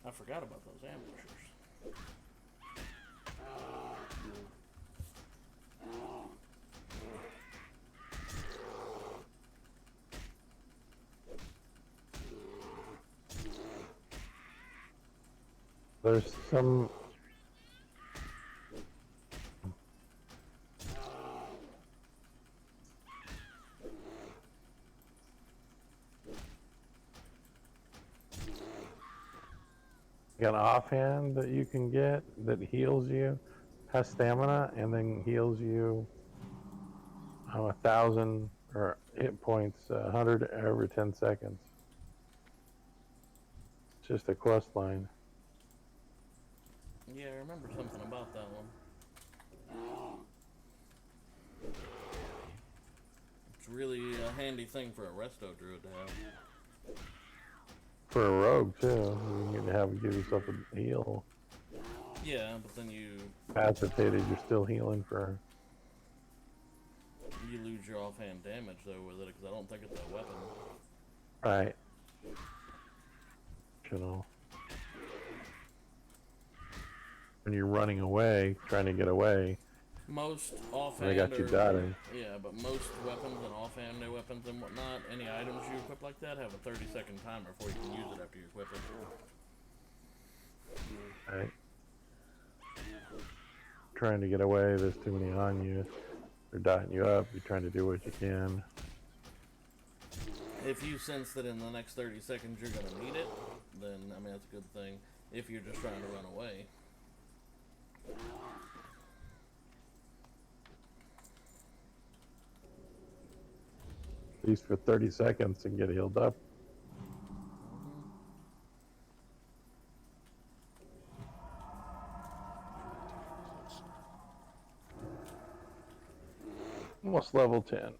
I forgot about those ambushers. There's some. Got an offhand that you can get that heals you, has stamina, and then heals you 1,000 or hit points, 100 every 10 seconds. It's just a quest line. Yeah, I remember something about that one. It's really a handy thing for a resto druid to have. For a rogue too, you need to have give yourself a heal. Yeah, but then you Incapacitated, you're still healing for. you lose your offhand damage though with it, because I don't think it's a weapon. Right. You know. When you're running away, trying to get away, Most They offhand got you dotted. yeah, but most weapons and offhand weapons and whatnot, any items you equip like that have a 30-second timer before you can use it after you equip it. Right. Trying to get away, there's too many on you. They're dotting you up, you're trying to do what you can. If you sense that in the next 30 seconds you're going to need it, then, I mean, that's a good thing. If you're just trying to run away. At least for 30 seconds and get healed up. Almost level 10.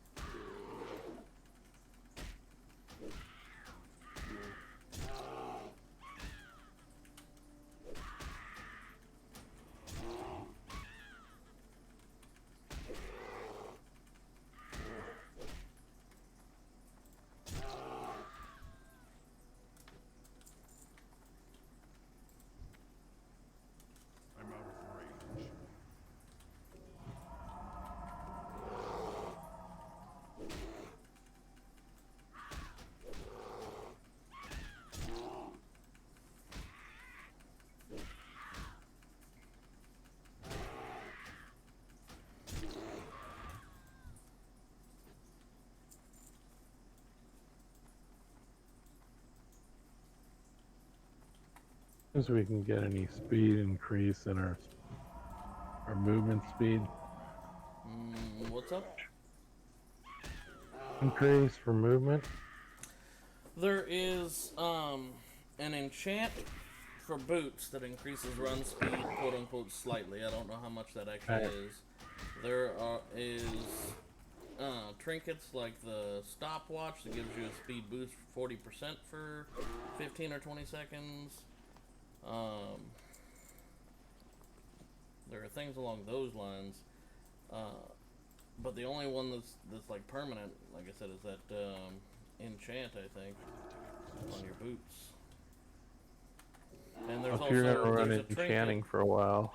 I'm out of range. As we can get any speed increase in our movement speed. What's up? Increase for movement. There is an enchant for boots that increases run speed, quote unquote, slightly. I don't know how much that actually is. There is trinkets like the stopwatch that gives you a speed boost for 40% for 15 or 20 seconds. There are things along those lines. But the only one that's like permanent, like I said, is that enchant, I think, on your boots. And there's If you're also gonna run there's a enchanting trinket. for a while,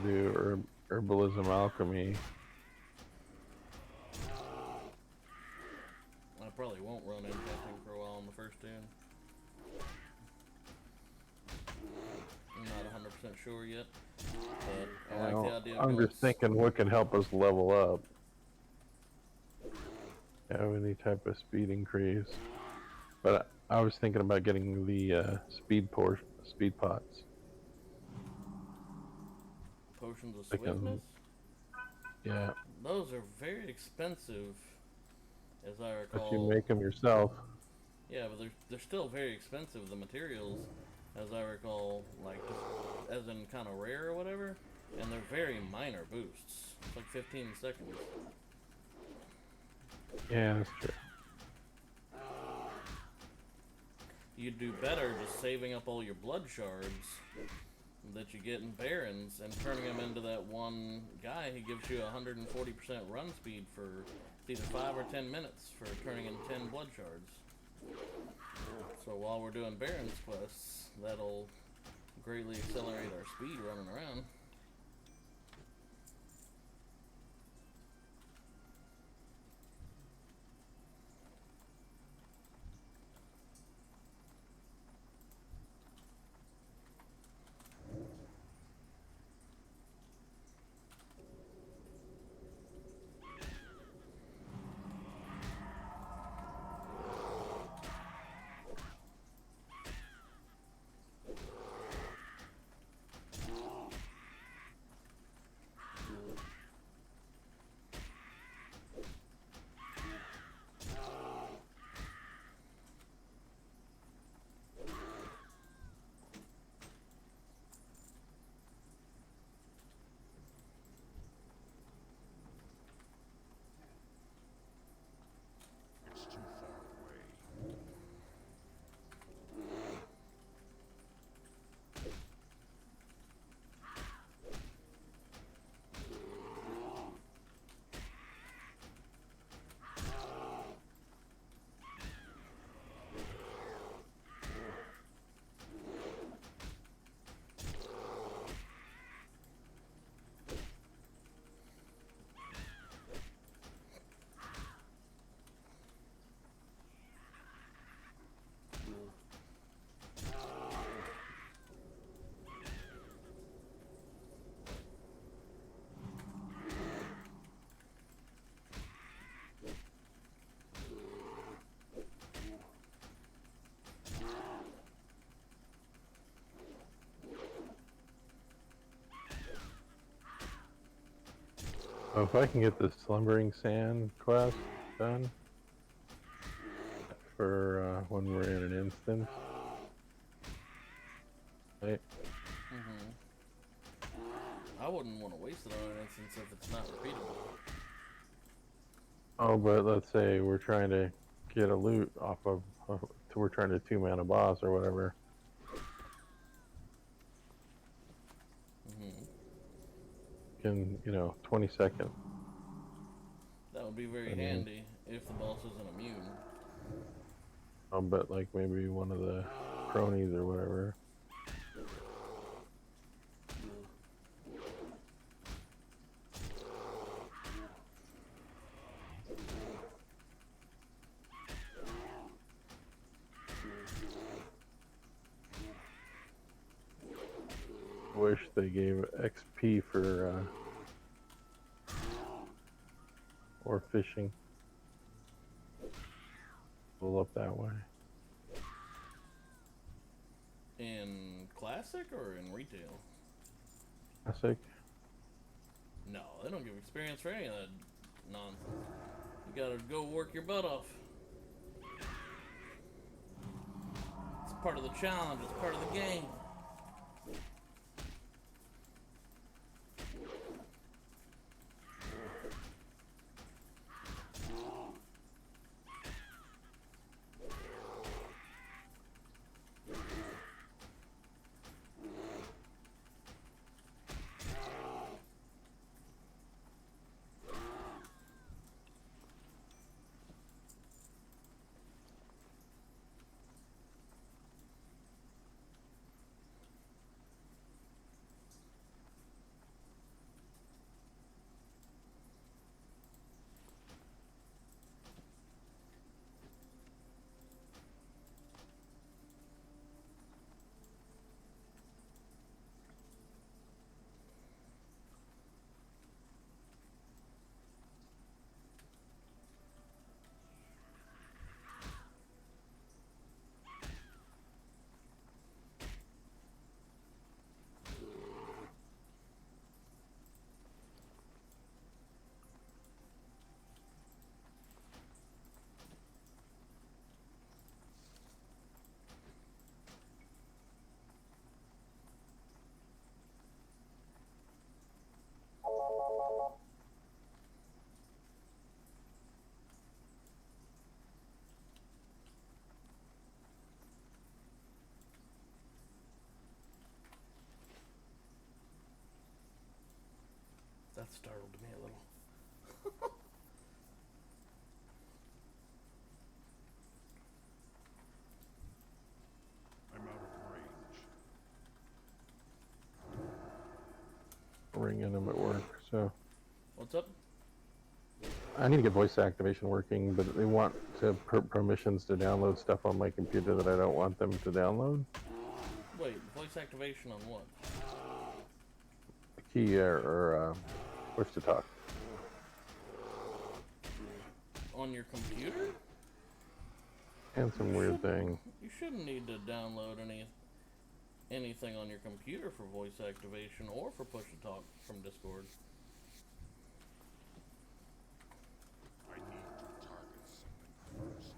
do herbalism alchemy. I probably won't run enchanting for a while on the first tune. I'm not 100% sure yet, but I like the idea of I'm going just thinking what can help us level up. Have any type of speed increase. But I was thinking about getting the speed pots. potions of I can- swiftness. Yeah, Those are very expensive, as I if recall. you make them yourself. Yeah, but they're still very expensive. The materials, as I recall, like just as in kind of rare or whatever, and they're very minor boosts. It's like 15 seconds. Yeah, that's true. You'd do better just saving up all your blood shards that you get in Barrens and turning them into that one guy who gives you 140% run speed for either 5 or 10 minutes for turning in 10 blood shards. So while we're doing Barrens quests, that'll greatly accelerate our speed running around. Oh, if I can get the Slumbering Sand quest done for when we're in an instance, right? I wouldn't want to waste it on an instance if it's not repeatable. Oh, but let's say we're trying to get a loot off of, we're trying to 2-man a boss or whatever. In 20 seconds. That would be very I mean- handy if the boss isn't immune. But like maybe one of the cronies or whatever. Wish they gave XP for or fishing. Pull up that way. In Classic or in Retail? Classic. No, they don't give experience for any of that nonsense. You gotta go work your butt off. It's part of the challenge, it's part of the game. That startled me a little. I'm out of range. Ringing them at work, so What's up? I need to get voice activation working, but they want permissions to download stuff on my computer that I don't want them to download. Wait, voice activation on what? Key or push to talk. On your computer? And some weird thing. You shouldn't need to download anything on your computer for voice activation or for push to talk from Discord. I need to target something first.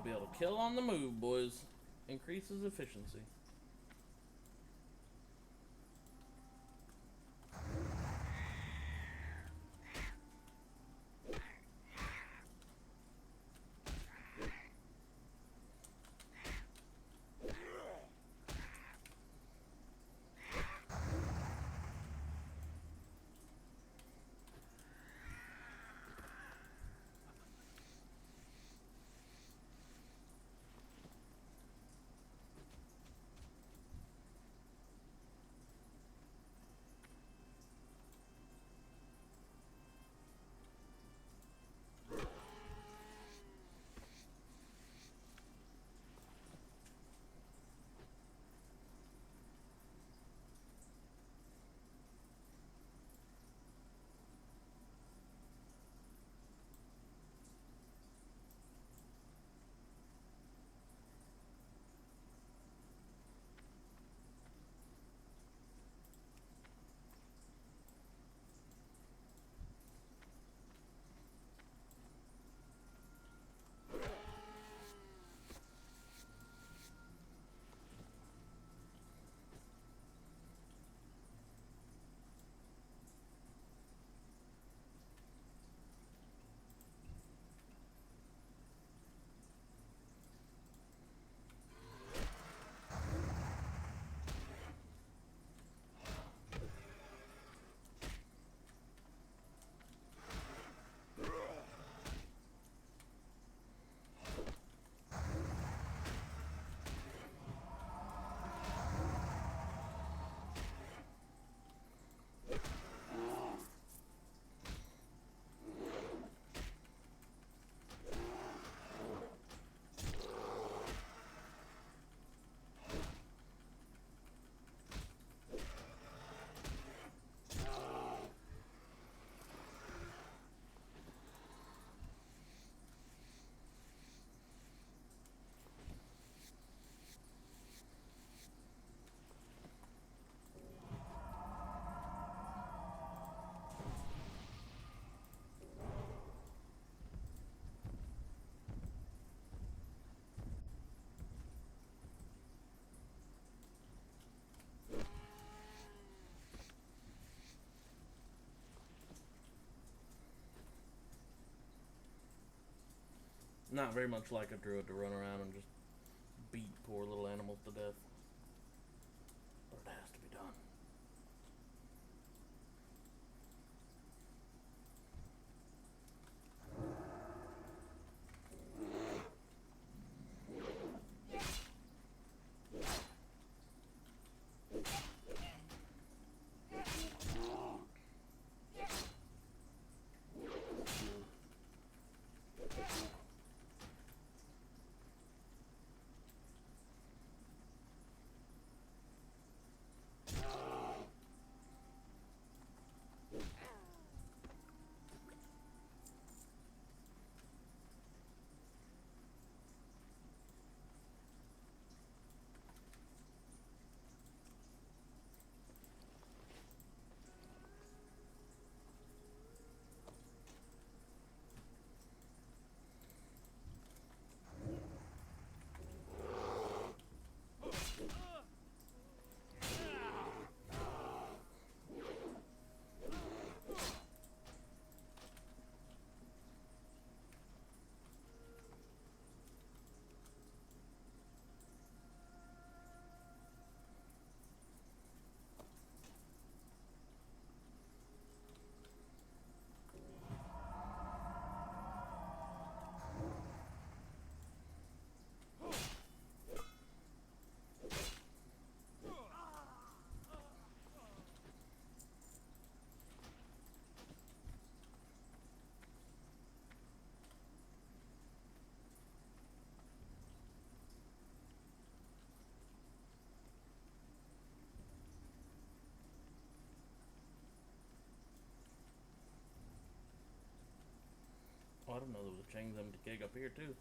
Gotta be able to kill on the move, boys. Increases efficiency. Not very much like a druid to run around and just beat poor little animals to death. But it has to be done. Oh, I didn't know there was a chains empty keg up here too.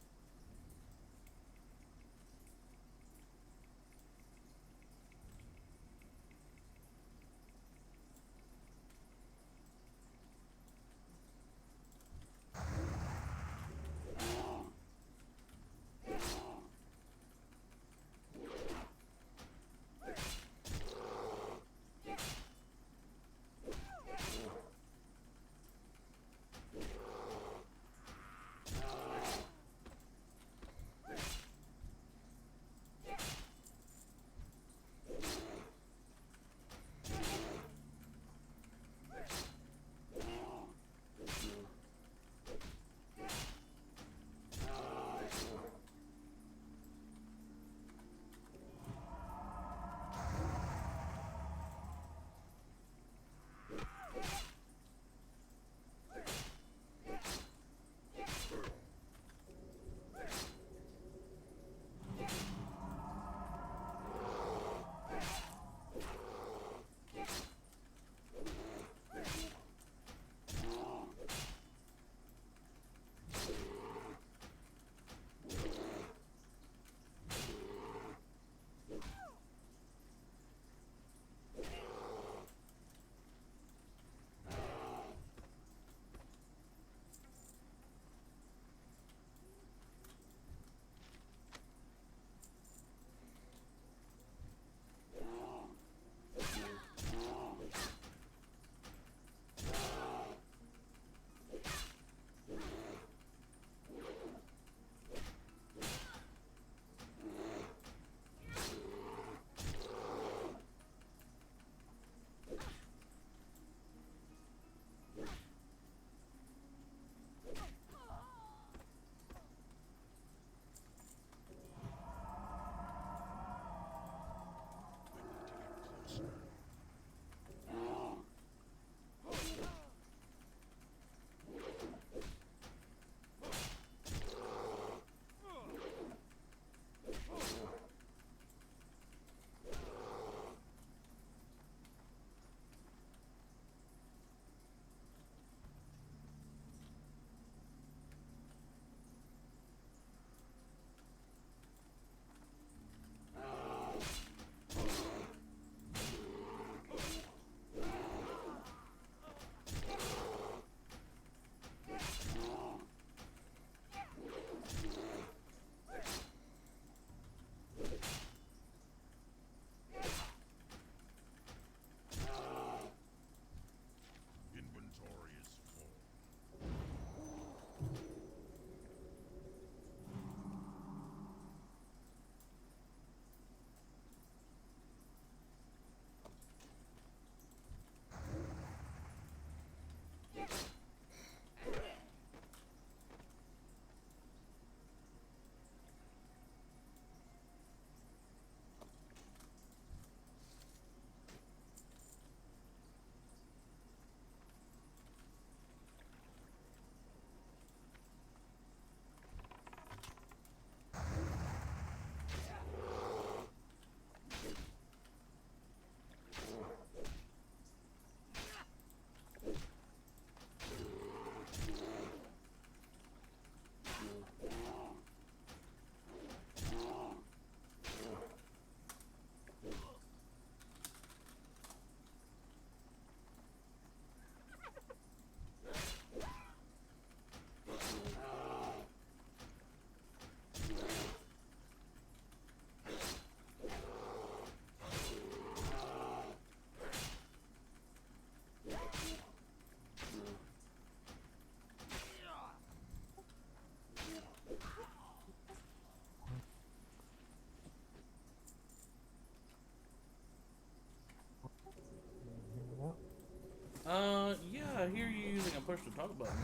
Yeah, I hear you using a push to talk button.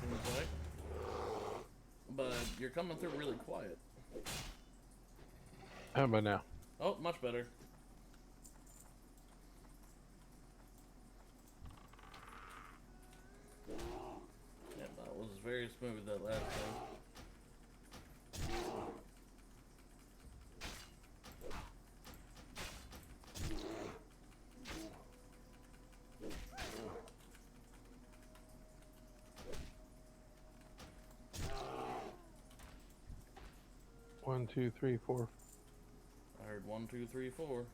Seems like. But you're coming through really quiet. How about now? Oh, much better. Yeah, that was very smooth that last time. One, two, three, four. I heard 1, 2, 3, 4.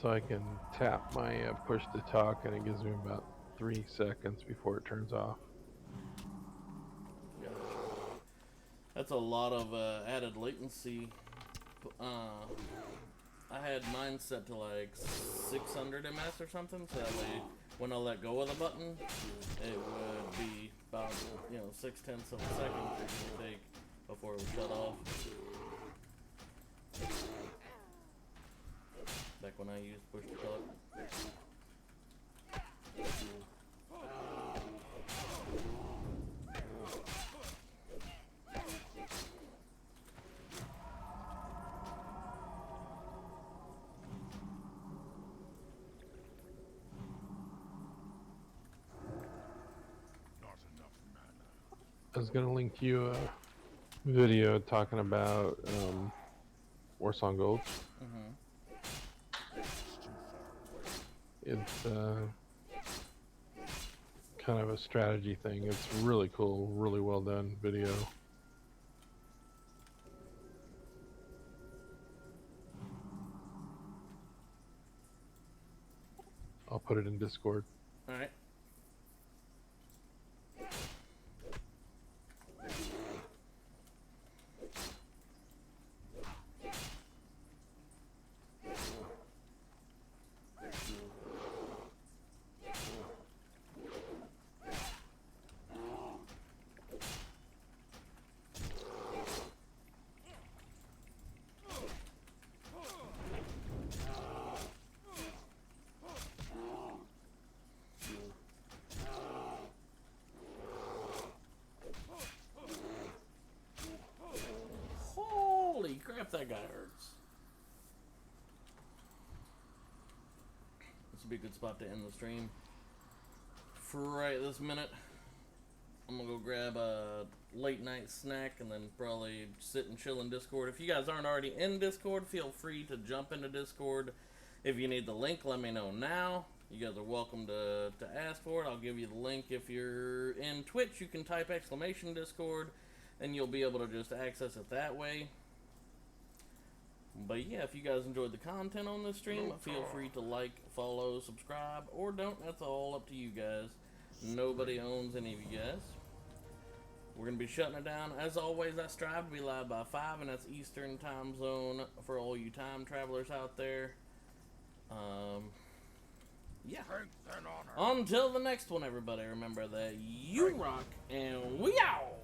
So I can tap my push to talk, and it gives me about 3 seconds before it turns off. Gotcha. That's a lot of added latency. I had mine set to like 600 ms or something, so that way when I let go of the button, it would be about 6/10 of a second it would take before it would shut off. Back when I used push to talk. I was gonna link you a video talking about Warsong Gold. It's kind of a strategy thing. It's really cool, really well done video. I'll put it in Discord. Alright. Holy crap, that guy hurts. This would be a good spot to end the stream. For right this minute, I'm gonna go grab a late night snack and then probably sit and chill in Discord. If you guys aren't already in Discord, feel free to jump into Discord. If you need the link, let me know now. You guys are welcome to ask for it. I'll give you the link. If you're in Twitch, you can type !Discord and you'll be able to just access it that way. But yeah, if you guys enjoyed the content on this stream, feel free to like, follow, subscribe, or don't. That's all up to you guys. Nobody owns any of you guys. We're going to be shutting it down. As always, I strive to be live by 5, and that's Eastern time zone for all you time travelers out there. Yeah. Until the next one, everybody, remember that you rock, and we out!